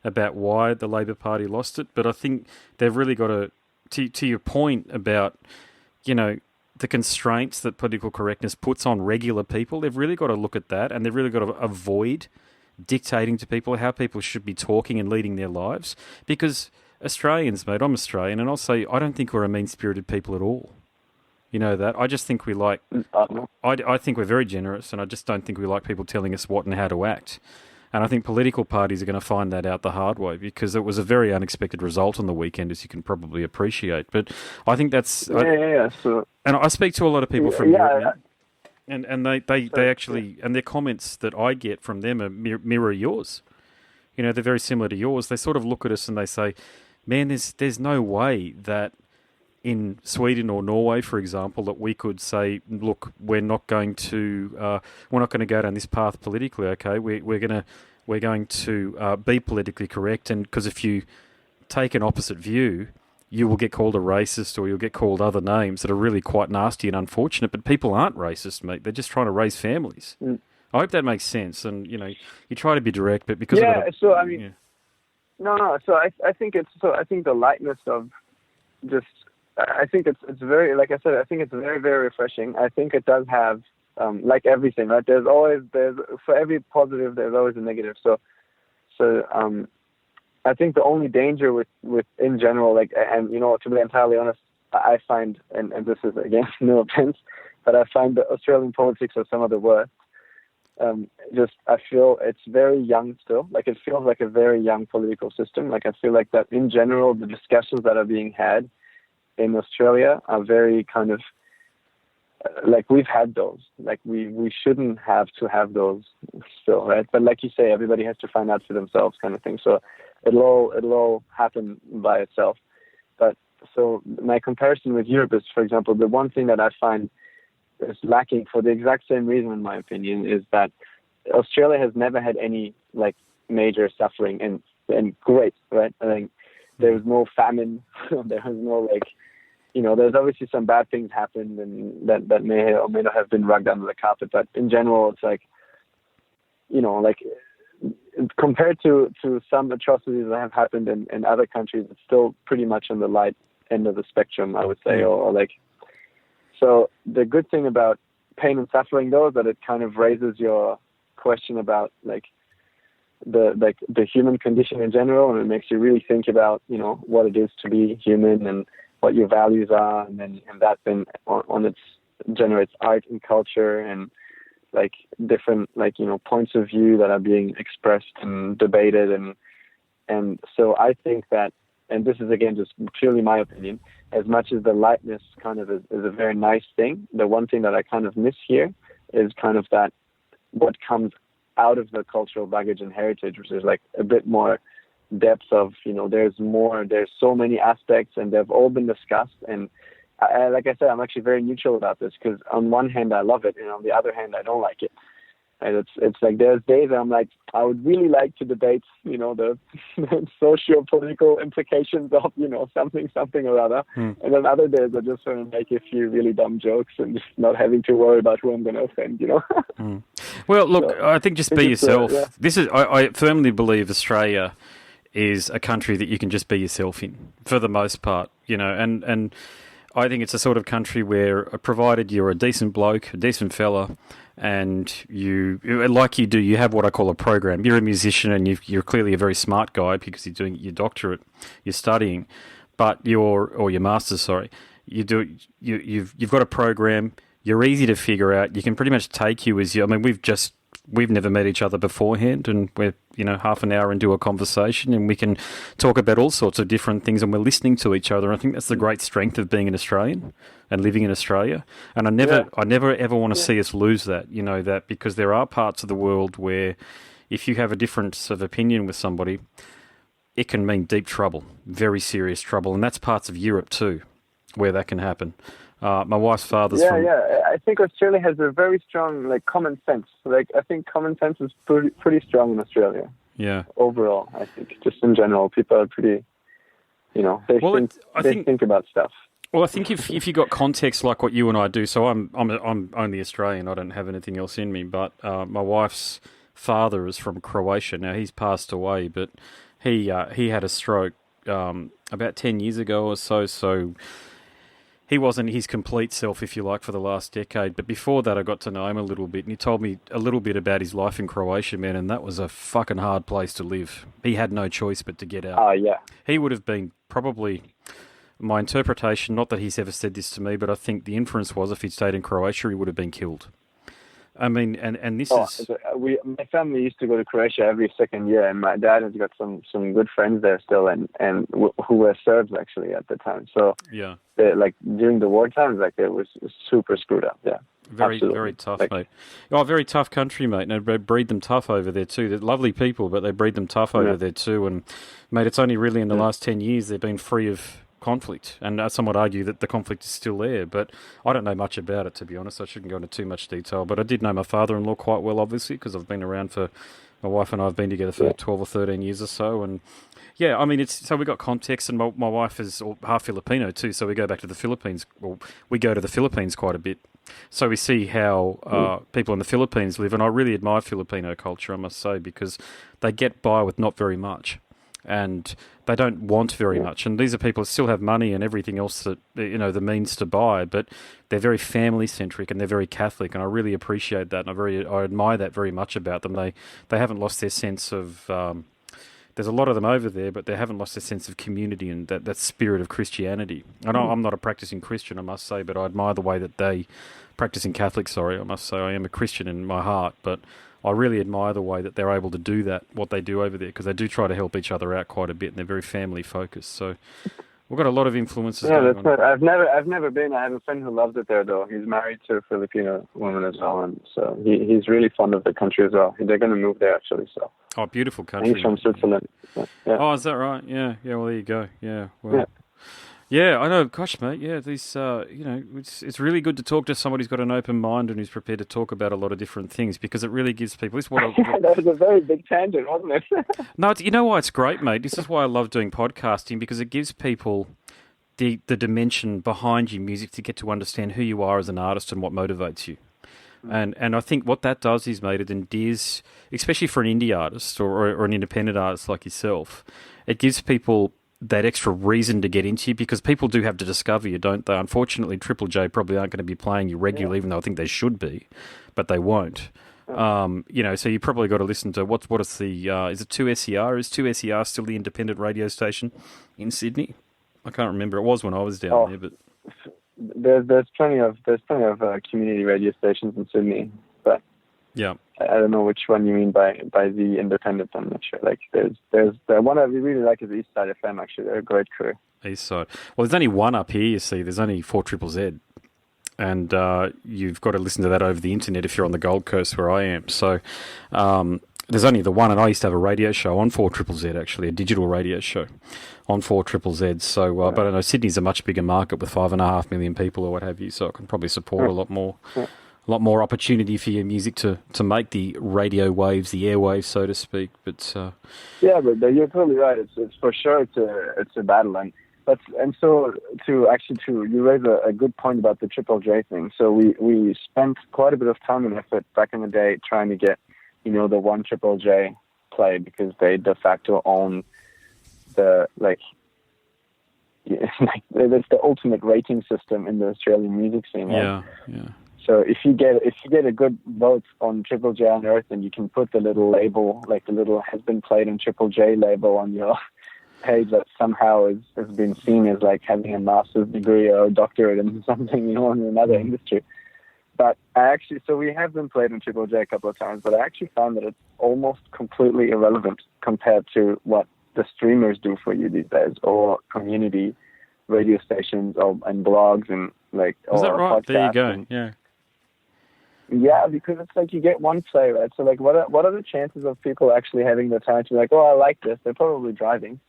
about why the Labor Party lost it. But I think they've really got to your point about, the constraints that political correctness puts on regular people, they've really got to look at that, and they've really got to avoid dictating to people how people should be talking and leading their lives. Because Australians, mate, I'm Australian, and I'll say I don't think we're a mean-spirited people at all. You know that. I just think we like. I think we're very generous, and I just don't think we like people telling us what and how to act. And I think political parties are going to find that out the hard way, because it was a very unexpected result on the weekend, as you can probably appreciate. But I think that's. So, and I speak to a lot of people from Europe, and they actually, and their comments that I get from them are mirror yours. They're very similar to yours. They sort of look at us and they say, "Man, there's no way that." In Sweden or Norway, for example, that we could say, look, we're not going to go down this path politically. Okay, we're going to be politically correct, and because if you take an opposite view, you will get called a racist, or you'll get called other names that are really quite nasty and unfortunate. But people aren't racist, mate. They're just trying to raise families. I hope that makes sense. And you try to be direct, but because no. So I think the lightness of just. I think it's very, like I said, I think it's very, very refreshing. I think it does have, like everything, right? There's for every positive, there's always a negative. So I think the only danger with in general, and to be entirely honest, I find, and this is again no offense, but I find the Australian politics are some of the worst. I feel it's very young still. It feels like a very young political system. I feel like that in general, the discussions that are being had in Australia are very kind of we've had those. We shouldn't have to have those still, right? But like you say, everybody has to find out for themselves, kind of thing. So it'll all happen by itself. But so my comparison with Europe is, for example, the one thing that I find is lacking for the exact same reason, in my opinion, is that Australia has never had any major suffering and great, right? I think there was no famine. There was no there's obviously some bad things happened, and that may or may not have been rugged under the carpet. But in general, it's compared to some atrocities that have happened in other countries, it's still pretty much on the light end of the spectrum, I would say. So the good thing about pain and suffering, though, is that it kind of raises your question about the human condition in general, and it makes you really think about what it is to be human and what your values are, and that then on its generates art and culture and different points of view that are being expressed and debated, and so I think that, and this is again just purely my opinion, as much as the lightness kind of is a very nice thing, the one thing that I kind of miss here is kind of that what comes out of the cultural baggage and heritage, which is a bit more depth of, there's so many aspects, and they've all been discussed. And like I said, I'm actually very neutral about this, because on one hand I love it, and on the other hand I don't like it. And it's there's days I'm I would really like to debate, the socio-political implications of, something or other. And then other days I just want to make a few really dumb jokes and just not having to worry about who I'm going to offend, Well, look, I think just be yourself. This is, I firmly believe Australia is a country that you can just be yourself in, for the most part, and I think it's a sort of country where, provided you're a decent bloke, a decent fella, and you have what I call a program. You're a musician, and you're clearly a very smart guy because you're doing your doctorate, you're studying, or your master's, sorry. You've got a program. You're easy to figure out. You can pretty much take you as you. I mean, we've never met each other beforehand, and we're half an hour into a conversation, and we can talk about all sorts of different things, and we're listening to each other. I think that's the great strength of being an Australian and living in Australia. And I never ever want to see us lose that. That because there are parts of the world where if you have a difference of opinion with somebody, it can mean deep trouble, very serious trouble, and that's parts of Europe too, where that can happen. My wife's father's from... Yeah. I think Australia has a very strong, like, common sense. Like, I think common sense is pretty strong in Australia. Yeah. Overall, I think, just in general, people are pretty, they think about stuff. Well, I think if you got context like what you and I do, so I'm only Australian, I don't have anything else in me, but my wife's father is from Croatia. Now, he's passed away, but he had a stroke about 10 years ago or so he wasn't his complete self, if you like, for the last decade. But before that, I got to know him a little bit, and he told me a little bit about his life in Croatia, man, and that was a fucking hard place to live. He had no choice but to get out. Yeah. He would have been probably, my interpretation, not that he's ever said this to me, but I think the inference was if he'd stayed in Croatia, he would have been killed. I mean, and this is... my family used to go to Croatia every second year, and my dad has got some good friends there still, and who were Serbs actually at the time. So yeah, like during the war times, like it was super screwed up. Yeah, very tough, mate. Oh, very tough country, mate. And they breed them tough over there too. They're lovely people, but they breed them tough over there too. And mate, it's only really in the last 10 years they've been free of conflict, and some would argue that the conflict is still there, but I don't know much about it, to be honest. I shouldn't go into too much detail, but I did know my father-in-law quite well, obviously, because I've been around for, my wife and I have been together for 12 or 13 years or so, and yeah, I mean, so we got context, and my wife is half Filipino too, so we go back to the Philippines, well, we go to the Philippines quite a bit, so we see how people in the Philippines live, and I really admire Filipino culture, I must say, because they get by with not very much. And they don't want very much. And these are people that still have money and everything else that, the means to buy, but they're very family-centric and they're very Catholic, and I really appreciate that, and I admire that very much about them. They haven't lost their sense of... there's a lot of them over there, but they haven't lost their sense of community and that spirit of Christianity. I know I'm not a practicing Christian, I must say, but I admire the way that they... Practicing Catholic, sorry, I must say. I am a Christian in my heart, but... I really admire the way that they're able to do that, what they do over there, because they do try to help each other out quite a bit, and they're very family focused. So we've got a lot of influences. Yeah, that's right. I've never been. I have a friend who loves it there, though. He's married to a Filipino woman as well, and so he's really fond of the country as well. They're going to move there actually. So. Oh, beautiful country. He's from Switzerland. So, yeah. Oh, is that right? Yeah. Well, there you go. Yeah. Well. Yeah, I know. Gosh, mate. Yeah, these. It's really good to talk to somebody who's got an open mind and who's prepared to talk about a lot of different things, because it really gives people. That was a very big tangent, wasn't it? No, you know why it's great, mate. This is why I love doing podcasting, because it gives people the dimension behind your music to get to understand who you are as an artist and what motivates you. And I think what that does is, mate, it endears, especially for an indie artist or an independent artist like yourself, it gives people that extra reason to get into you, because people do have to discover you, don't they? Unfortunately, Triple J probably aren't going to be playing you regularly, even though I think they should be, but they won't. So you probably got to listen to what is the is it 2SER? Is 2SER still the independent radio station in Sydney? I can't remember. It was when I was down there, but there's plenty of community radio stations in Sydney, but yeah. I don't know which one you mean by the independent. I'm not sure. Like there's the one I really like is East Side FM. Actually, they're a great crew. East Side. Well, there's only one up here. You see, there's only 4ZZZ, and you've got to listen to that over the internet if you're on the Gold Coast where I am. So there's only the one, and I used to have a radio show on 4ZZZ, actually, a digital radio show on 4ZZZ. So, but I know Sydney's a much bigger market with 5.5 million people or what have you. So it can probably support a lot more. A lot more opportunity for your music to make the radio waves, the airwaves, so to speak. But but you're totally right. It's for sure it's a battle, and so you raise a good point about the Triple J thing. So we spent quite a bit of time and effort back in the day trying to get the one Triple J play, because they de facto own the it's the ultimate rating system in the Australian music scene. Right? Yeah. So if you get a good vote on Triple J on Earth, then you can put the little label, like the little has been played on Triple J label on your page that somehow has been seen as like having a master's degree or a doctorate in something, in another industry. But we have been played on Triple J a couple of times, but I actually found that it's almost completely irrelevant compared to what the streamers do for you these days, or community radio stations and blogs and Is that right? There you go. Yeah, because it's like you get one play, right? So like, what are the chances of people actually having the time to be like, oh, I like this? They're probably driving.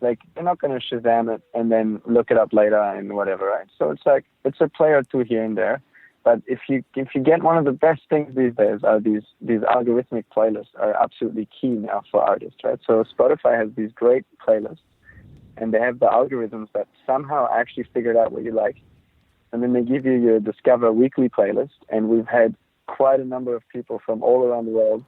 Like, they're not going to Shazam it and then look it up later and whatever, right? So it's like, it's a play or two here and there. But if you get one of the best things these days are these algorithmic playlists are absolutely key now for artists, right? So Spotify has these great playlists, and they have the algorithms that somehow actually figured out what you like. And then they give you your Discover Weekly playlist, and we've had quite a number of people from all around the world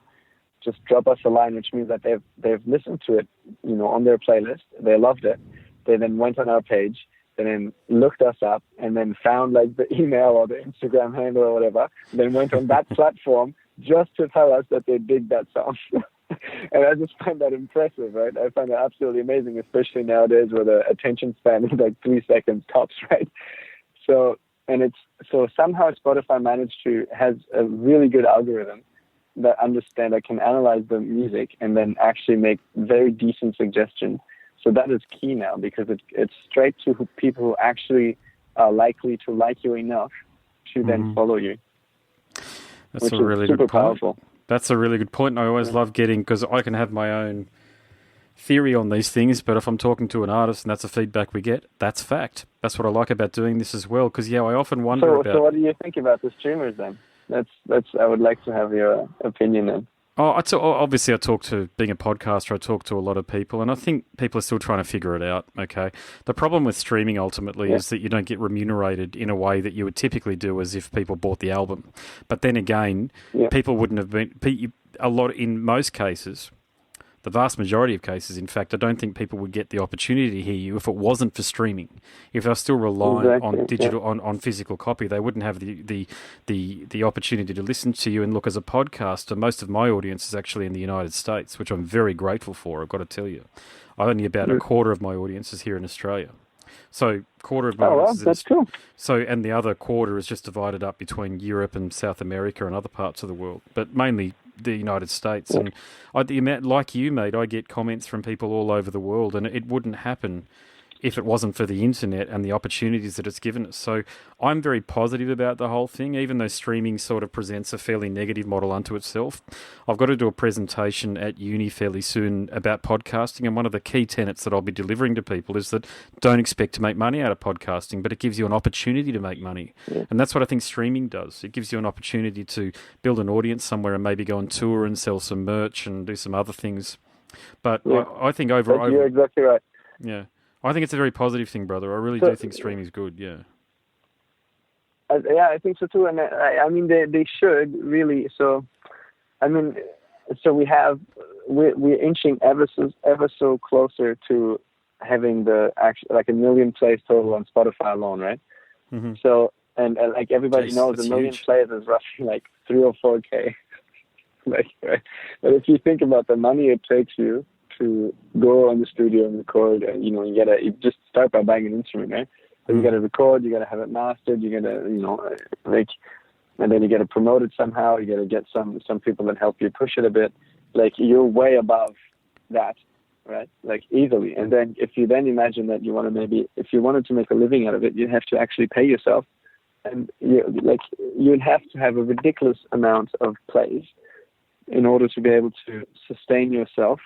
just drop us a line, which means that they've listened to it, on their playlist. They loved it. They then went on our page, and then looked us up, and then found like the email or the Instagram handle or whatever, then went on that platform just to tell us that they dig that song. And I just find that impressive, right? I find that absolutely amazing, especially nowadays where the attention span is like 3 seconds tops, right? So somehow Spotify has a really good algorithm that can analyze the music and then actually make very decent suggestions. So that is key now, because it's straight to people who actually are likely to like you enough to then follow you. That's a really good point. Powerful. That's a really good point. And I always love because I can have my own theory on these things, but if I'm talking to an artist and that's the feedback we get, that's fact. That's what I like about doing this as well, because I often wonder about... So what do you think about the streamers then? I would like to have your opinion then. Obviously, being a podcaster, I talk to a lot of people, and I think people are still trying to figure it out, okay? The problem with streaming ultimately is that you don't get remunerated in a way that you would typically do as if people bought the album. But then again, people wouldn't have been... in most cases... The vast majority of cases, in fact, I don't think people would get the opportunity to hear you if it wasn't for streaming. If they're still relying on digital, on physical copy, they wouldn't have the opportunity to listen to you and look as a podcaster. Most of my audience is actually in the United States, which I'm very grateful for, I've got to tell you. Only about a quarter of my audience is here in Australia. So quarter of my audience that's cool. So, and the other quarter is just divided up between Europe and South America and other parts of the world, but mainly the United States. And like you, mate, I get comments from people all over the world, and it wouldn't happen if it wasn't for the internet and the opportunities that it's given us. So I'm very positive about the whole thing, even though streaming sort of presents a fairly negative model unto itself. I've got to do a presentation at uni fairly soon about podcasting, and one of the key tenets that I'll be delivering to people is that don't expect to make money out of podcasting, but it gives you an opportunity to make money. Yeah. And that's what I think streaming does. It gives you an opportunity to build an audience somewhere and maybe go on tour and sell some merch and do some other things. But I think overall... You're exactly right. Yeah. I think it's a very positive thing, brother. I really do think streaming is good, yeah. I think so too. And I mean, they should really. So, I mean, we're inching ever so closer to having like 1 million plays total on Spotify alone, right? Mm-hmm. So, and like everybody knows, 1 million plays is roughly like 3 or 4K. Like, right? But if you think about the money it takes you to go on the studio and record, and you just start by buying an instrument, right? So you got to record, you got to have it mastered, you got to and then you got to promote it somehow. You got to get some people that help you push it a bit. Like, you're way above that, right? Like, easily. And then if you then imagine that if you wanted to make a living out of it, you'd have to actually pay yourself, and you'd have to have a ridiculous amount of plays in order to be able to sustain yourself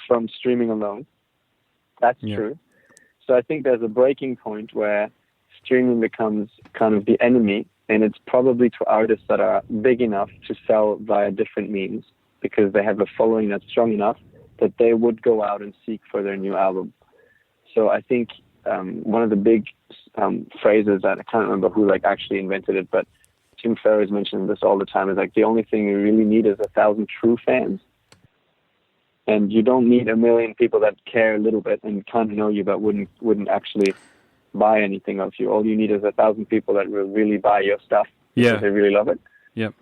from streaming alone. That's true. So I think there's a breaking point where streaming becomes kind of the enemy, and it's probably to artists that are big enough to sell via different means, because they have a following that's strong enough that they would go out and seek for their new album. So I think one of the big phrases that I can't remember who actually invented it, but Tim Ferriss mentions this all the time, is like, the only thing you really need is 1,000 true fans. And you don't need 1 million people that care a little bit and kind of know you but wouldn't actually buy anything of you. All you need is 1,000 people that will really buy your stuff because they really love it. Yep.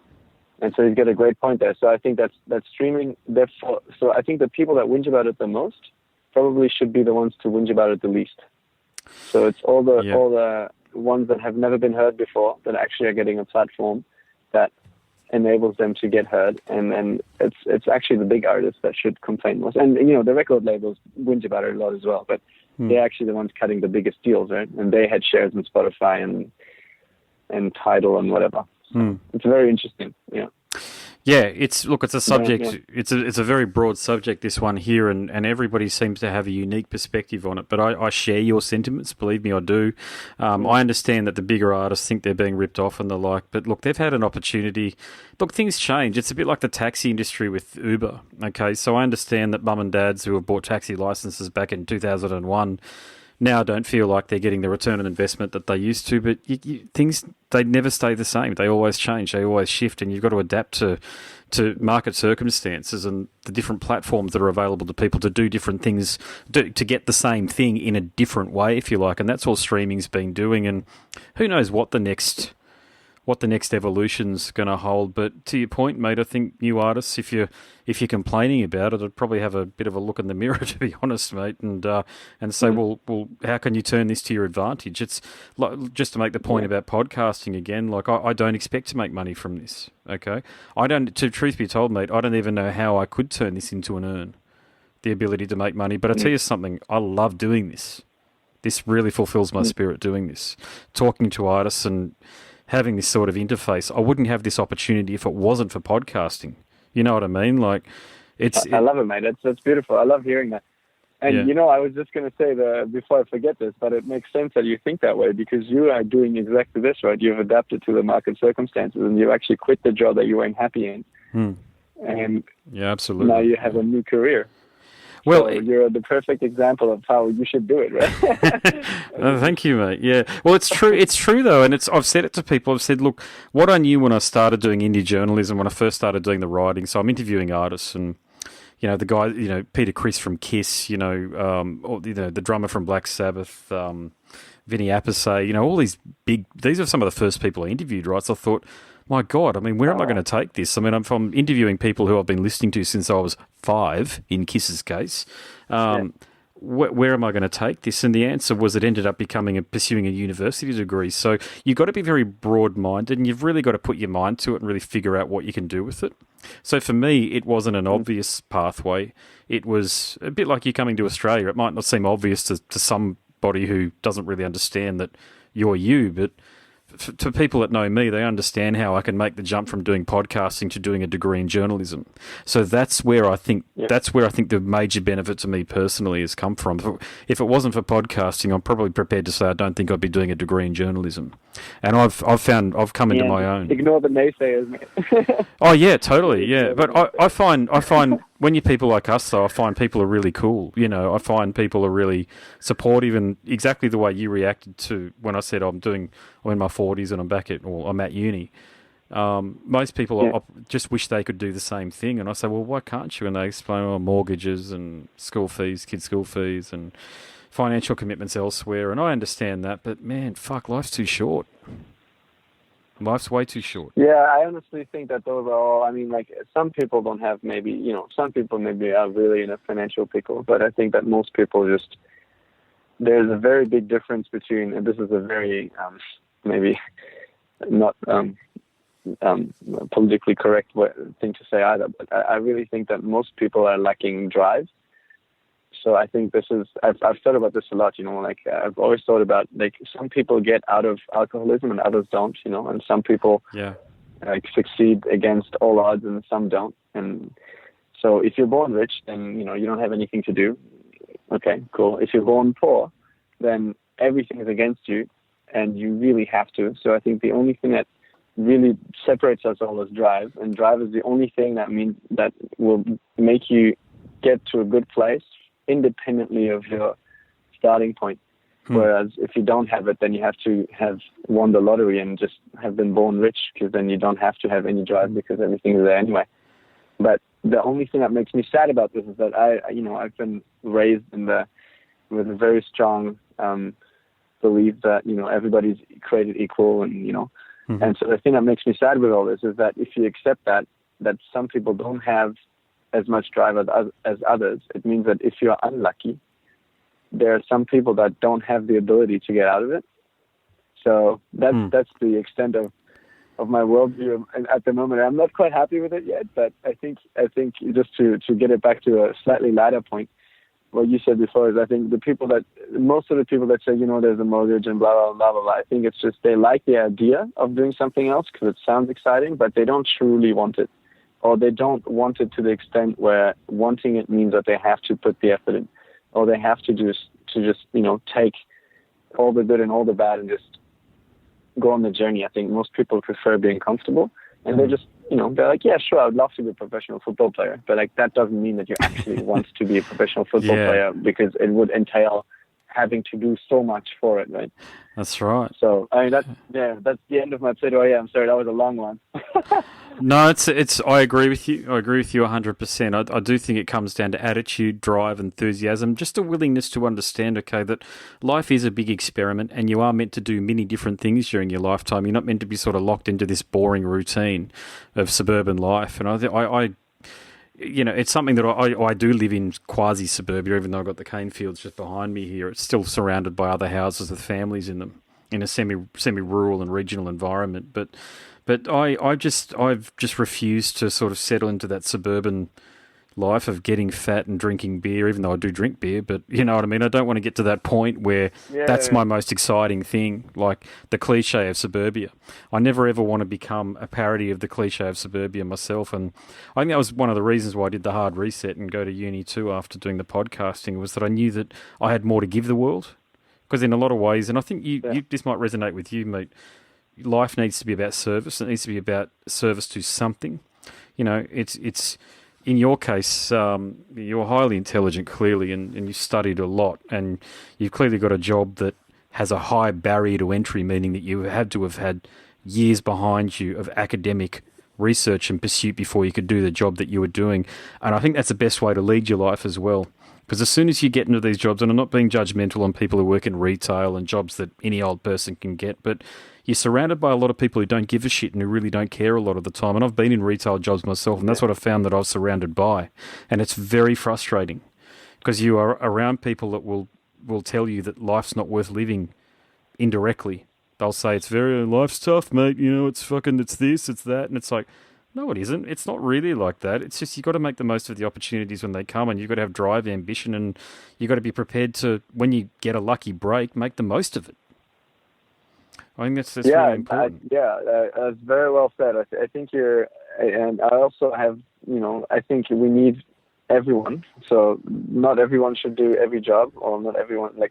And so he's got a great point there. So I think that's streaming. Therefore, so I think the people that whinge about it the most probably should be the ones to whinge about it the least. So it's all the ones that have never been heard before that actually are getting a platform that enables them to get heard, and then it's actually the big artists that should complain most. And the record labels whinge about it a lot as well, but they're actually the ones cutting the biggest deals, right? And they had shares in Spotify and Tidal and whatever. So it's very interesting. Yeah. Yeah, it's a subject. Yeah. It's a very broad subject, this one here, and everybody seems to have a unique perspective on it. But I share your sentiments. Believe me, I do. I understand that the bigger artists think they're being ripped off and the like. But look, they've had an opportunity. Look, things change. It's a bit like the taxi industry with Uber. Okay, so I understand that mum and dads who have bought taxi licenses back in 2001 now don't feel like they're getting the return on investment that they used to, but things, they never stay the same. They always change, they always shift, and you've got to adapt to market circumstances and the different platforms that are available to people to do different things, to get the same thing in a different way, if you like, and that's all streaming's been doing, and who knows what the next evolution's going to hold. But to your point, mate, I think new artists, if you're complaining about it, I'd probably have a bit of a look in the mirror, to be honest, mate, and say, well, how can you turn this to your advantage? It's like, just to make the point about podcasting again. Like, I don't expect to make money from this. Okay, I don't. To truth be told, mate, I don't even know how I could turn this into an earn, the ability to make money. But I tell you something, I love doing this. This really fulfills my spirit, doing this, talking to artists and having this sort of interface. I wouldn't have this opportunity if it wasn't for podcasting. You know what I mean? Like, I love it, mate. That's beautiful. I love hearing that. And, I was just going to say before I forget this, but it makes sense that you think that way, because you are doing exactly this, right? You've adapted to the market circumstances and you actually quit the job that you weren't happy in. And yeah, absolutely. Now you have a new career. Well, so you're the perfect example of how you should do it, right? Oh, thank you, mate. Yeah. Well, it's true. It's true, though, and I've said it to people. I've said, look, what I knew when I started doing indie journalism, when I first started doing the writing, so I'm interviewing artists, and the guy, Peter Criss from Kiss, the drummer from Black Sabbath, Vinny Appice, all these these are some of the first people I interviewed, right? So I thought, my God, I mean, where am I going to take this? I mean, I'm interviewing people who I've been listening to since I was 5, in Kiss's case. Where am I going to take this? And the answer was it ended up pursuing a university degree. So you've got to be very broad-minded, and you've really got to put your mind to it and really figure out what you can do with it. So for me, it wasn't an obvious pathway. It was a bit like you coming to Australia. It might not seem obvious to somebody who doesn't really understand that you're you, but to people that know me, they understand how I can make the jump from doing podcasting to doing a degree in journalism. So that's where I think the major benefit to me personally has come from. If it wasn't for podcasting, I'm probably prepared to say I don't think I'd be doing a degree in journalism. And I've come into my own. Ignore the naysayers, mate. Oh yeah, totally, yeah. But I find when you're people like us, though, I find people are really cool. I find people are really supportive, and exactly the way you reacted to when I said I'm in my 40s and I'm at uni. Most people just wish they could do the same thing, and I say, well, why can't you? And they explain, mortgages and school fees, kids' school fees, and financial commitments elsewhere. And I understand that, but man, fuck, life's too short. Life's way too short. Yeah, I honestly think that those are all, I mean, like, some people don't have some people maybe are really in a financial pickle, but I think that most people there's a very big difference between, and this is a very, maybe not politically correct thing to say either, but I really think that most people are lacking drive. So I think I've thought about this a lot, I've always thought about, like, some people get out of alcoholism and others don't, and some people succeed against all odds and some don't. And so if you're born rich, then, you don't have anything to do. Okay, cool. If you're born poor, then everything is against you and you really have to. So I think the only thing that really separates us all is drive, and drive is the only thing that will make you get to a good place independently of your starting point. Whereas if you don't have it, then you have to have won the lottery and just have been born rich, because then you don't have to have any drive because everything is there anyway. But the only thing that makes me sad about this is that I've been raised with a very strong belief that everybody's created equal, and and so the thing that makes me sad with all this is that if you accept that some people don't have as much drive as others, it means that if you're unlucky, there are some people that don't have the ability to get out of it. So that's the extent of my worldview at the moment. I'm not quite happy with it yet, but I think just to get it back to a slightly lighter point, what you said before is I think most of the people that say, there's a mortgage and blah, blah, blah, blah, blah, I think it's just they like the idea of doing something else because it sounds exciting, but they don't truly want it. Or they don't want it to the extent where wanting it means that they have to put the effort in. Or they have to just take all the good and all the bad and just go on the journey. I think most people prefer being comfortable. And they're just, they're like, yeah, sure, I would love to be a professional football player. But like that doesn't mean that you actually want to be a professional football player, because it would entail having to do so much for it, right? That's right. So, I mean, that's the end of my play. I'm sorry, that was a long one. No, it's. I agree with you. I agree with you 100%. I do think it comes down to attitude, drive, enthusiasm, just a willingness to understand, okay, that life is a big experiment and you are meant to do many different things during your lifetime. You're not meant to be sort of locked into this boring routine of suburban life. And I it's something that I do live in quasi-suburbia, even though I've got the cane fields just behind me here. It's still surrounded by other houses with families in them in a semi-rural and regional environment. But I've just refused to sort of settle into that suburban life of getting fat and drinking beer, even though I do drink beer, but you know what I mean? I don't want to get to that point where that's my most exciting thing, like the cliche of suburbia. I never ever want to become a parody of the cliche of suburbia myself, and I think that was one of the reasons why I did the hard reset and go to uni too after doing the podcasting, was that I knew that I had more to give the world. Because in a lot of ways, and I think this might resonate with you, mate, life needs to be about service. It needs to be about service to something. You know, it's in your case, you're highly intelligent, clearly, and you've studied a lot, and you've clearly got a job that has a high barrier to entry, meaning that you had to have had years behind you of academic research and pursuit before you could do the job that you were doing. And I think that's the best way to lead your life as well. Because as soon as you get into these jobs, and I'm not being judgmental on people who work in retail and jobs that any old person can get, but you're surrounded by a lot of people who don't give a shit and who really don't care a lot of the time. And I've been in retail jobs myself, and that's what I've found that I was surrounded by. And it's very frustrating because you are around people that will tell you that life's not worth living indirectly. They'll say, life's tough, mate. You know, it's this, it's that. And it's like, no, it isn't. It's not really like that. It's just you've got to make the most of the opportunities when they come, and you've got to have drive, ambition, and you've got to be prepared to, when you get a lucky break, make the most of it. I think that's really important. That's very well said. I think and I also have, I think we need everyone. So not everyone should do every job, or not everyone,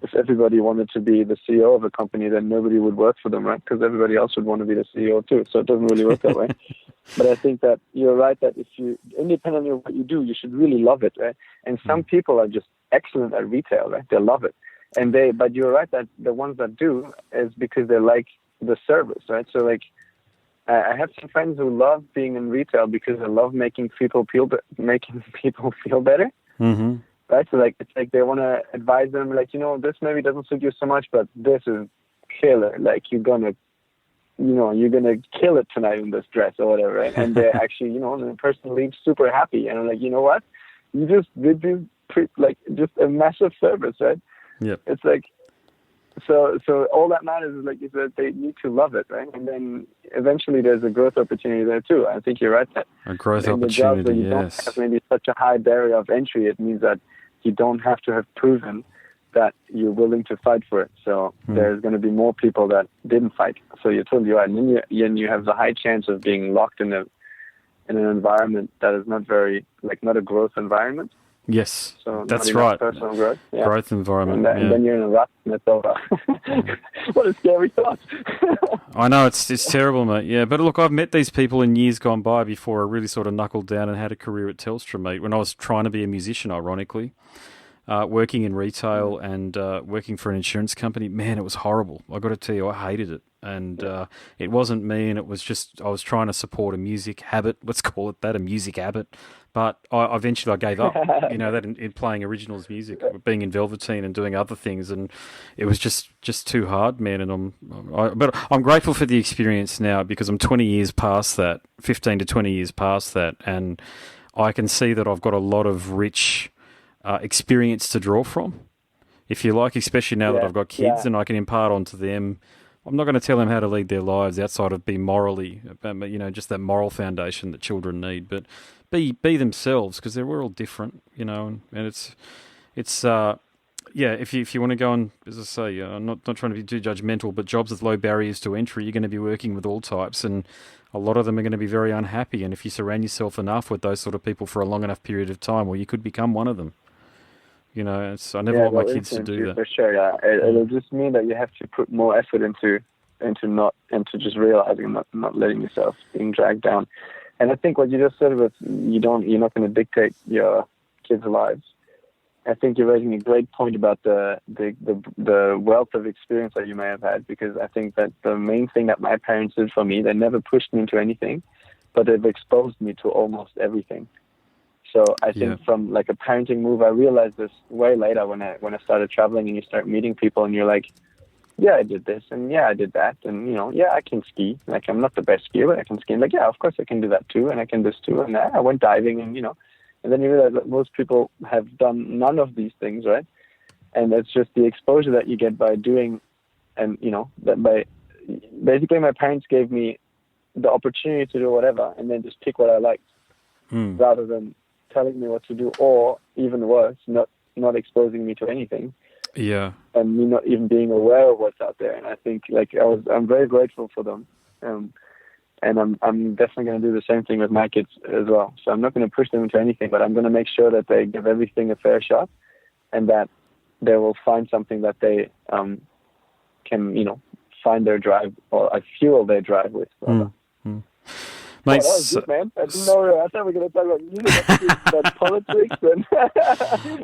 if everybody wanted to be the CEO of a company, then nobody would work for them, right? Because everybody else would want to be the CEO too. So it doesn't really work that way. But I think that you're right that if you, independently of what you do, you should really love it, right? And some people are just excellent at retail, right? They love it. But you're right that the ones that do is because they like the service, right? So I have some friends who love being in retail because they love making people feel better. Mm-hmm. Right? So it's like they want to advise them, this maybe doesn't suit you so much, but this is killer. Like you're gonna kill it tonight in this dress or whatever, right? And they actually, the person leaves super happy, and I'm like, you know what? You just did this just a massive service, right? Yep. It's like, so all that matters is that they need to love it, right? And then eventually there's a growth opportunity there too. I think you're right that a growth in opportunity, the jobs where you don't have maybe such a high barrier of entry, it means that you don't have to have proven that you're willing to fight for it. So there's going to be more people that didn't fight. So you're totally right. And then you have the high chance of being locked in an environment that is not very, not a growth environment. Yes, so that's right. Personal growth, growth environment, and then you're in a rut, and it's over. What a scary thought! I know it's terrible, mate. Yeah, but look, I've met these people in years gone by before I really sort of knuckled down and had a career at Telstra, mate. When I was trying to be a musician, ironically, working in retail and working for an insurance company, man, it was horrible. I got to tell you, I hated it. And it wasn't me, and it was just I was trying to support a music habit. Let's call it that, a music habit. But eventually I gave up, that in playing originals music, being in Velveteen and doing other things, and it was just too hard, man. And but I'm grateful for the experience now because I'm 20 years past that, 15 to 20 years past that, and I can see that I've got a lot of rich experience to draw from, if you like, especially now that I've got kids and I can impart onto them I'm not going to tell them how to lead their lives outside of be morally, just that moral foundation that children need. But be themselves, because we're all different, and it's if you want to go on, as I say, I'm not trying to be too judgmental, but jobs with low barriers to entry, you're going to be working with all types, and a lot of them are going to be very unhappy. And if you surround yourself enough with those sort of people for a long enough period of time, well, you could become one of them. I never want my kids to do that. For sure, yeah. It'll just mean that you have to put more effort into just realizing, not letting yourself being dragged down. And I think what you just said was you're not going to dictate your kids' lives. I think you're raising a great point about the wealth of experience that you may have had, because I think that the main thing that my parents did for me, they never pushed me into anything, but they've exposed me to almost everything. So I think from like a parenting move, I realized this way later when I started traveling, and you start meeting people and you're like, yeah, I did this, and yeah, I did that, and I can ski. Like, I'm not the best skier, but I can ski. And like, yeah, of course I can do that too, and I can this too, and I went diving, and and then you realize that most people have done none of these things, right? And it's just the exposure that you get by doing, and basically my parents gave me the opportunity to do whatever, and then just pick what I liked, rather than telling me what to do, or even worse, not exposing me to anything. Yeah. And me not even being aware of what's out there. And I think I'm very grateful for them. And I'm definitely going to do the same thing with my kids as well. So I'm not going to push them into anything, but I'm going to make sure that they give everything a fair shot, and that they will find something that they can, find their drive, or fuel their drive with. Mate, that was good, man. I didn't know. I thought we were going to talk about music, about politics, and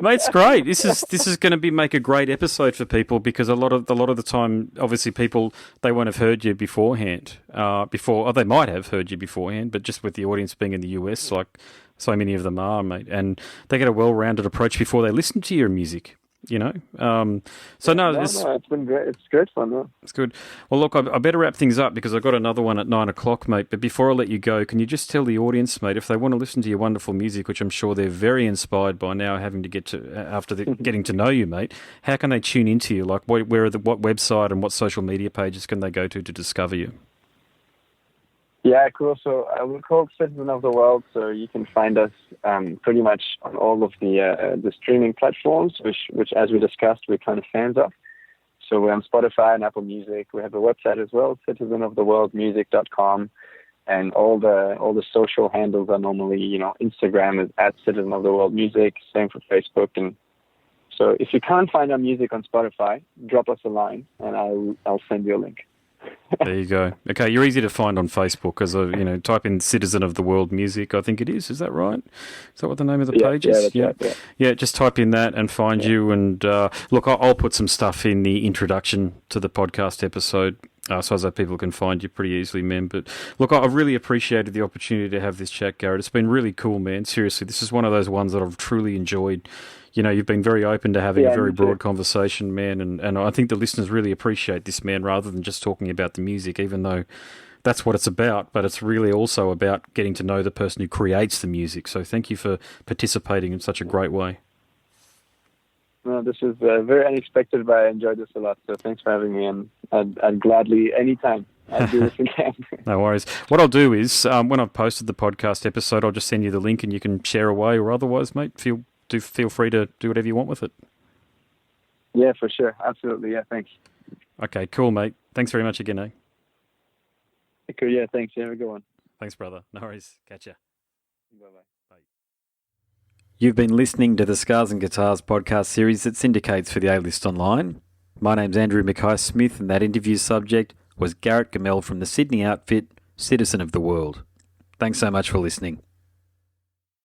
mate, it's great. This is going to make a great episode for people, because a lot of the time, obviously, people, they won't have heard you beforehand. Or they might have heard you beforehand, but just with the audience being in the US, like so many of them are, mate, and they get a well-rounded approach before they listen to your music. It's been great. It's great fun, though. It's good. Well, look, I better wrap things up, because I've got another one at 9:00, mate. But before I let you go, can you just tell the audience, mate, if they want to listen to your wonderful music, which I'm sure they're very inspired by now, having to get to after getting to know you, mate, how can they tune into you? Like, what website and what social media pages can they go to discover you? Yeah, cool. So we're called Citizen of the World, so you can find us pretty much on all of the streaming platforms, which, as we discussed, we're kind of fans of. So we're on Spotify and Apple Music. We have a website as well, citizenoftheworldmusic.com, and all the social handles are normally, Instagram is @citizenoftheworldmusic, same for Facebook. And so if you can't find our music on Spotify, drop us a line, and I'll send you a link. There you go. Okay, you're easy to find on Facebook, because type in Citizen of the World Music, I think it is. Is that right? Is that what the name of the page is? Yeah, that's right, yeah, just type in that and find you. And look, I'll put some stuff in the introduction to the podcast episode, so that people can find you pretty easily, man. But look, I've really appreciated the opportunity to have this chat, Gerrit. It's been really cool, man. Seriously, this is one of those ones that I've truly enjoyed. You've been very open to having a very broad conversation, man, and I think the listeners really appreciate this, man, rather than just talking about the music, even though that's what it's about, but it's really also about getting to know the person who creates the music. So thank you for participating in such a great way. No, this is very unexpected, but I enjoyed this a lot, so thanks for having me, and I'd gladly, anytime, I'd do this again. No worries. What I'll do is, when I've posted the podcast episode, I'll just send you the link and you can share away, or otherwise, mate, feel free to do whatever you want with it. Yeah, for sure. Absolutely. Yeah, thanks. Okay, cool, mate. Thanks very much again, eh? Cool, yeah, thanks. Yeah, have a good one. Thanks, brother. No worries. Catch ya. Bye-bye. Bye. You've been listening to the Scars and Guitars podcast series that syndicates for the A-List Online. My name's Andrew Mackay-Smith, and that interview subject was Gerrit Gmel from the Sydney outfit, Citizen of the World. Thanks so much for listening.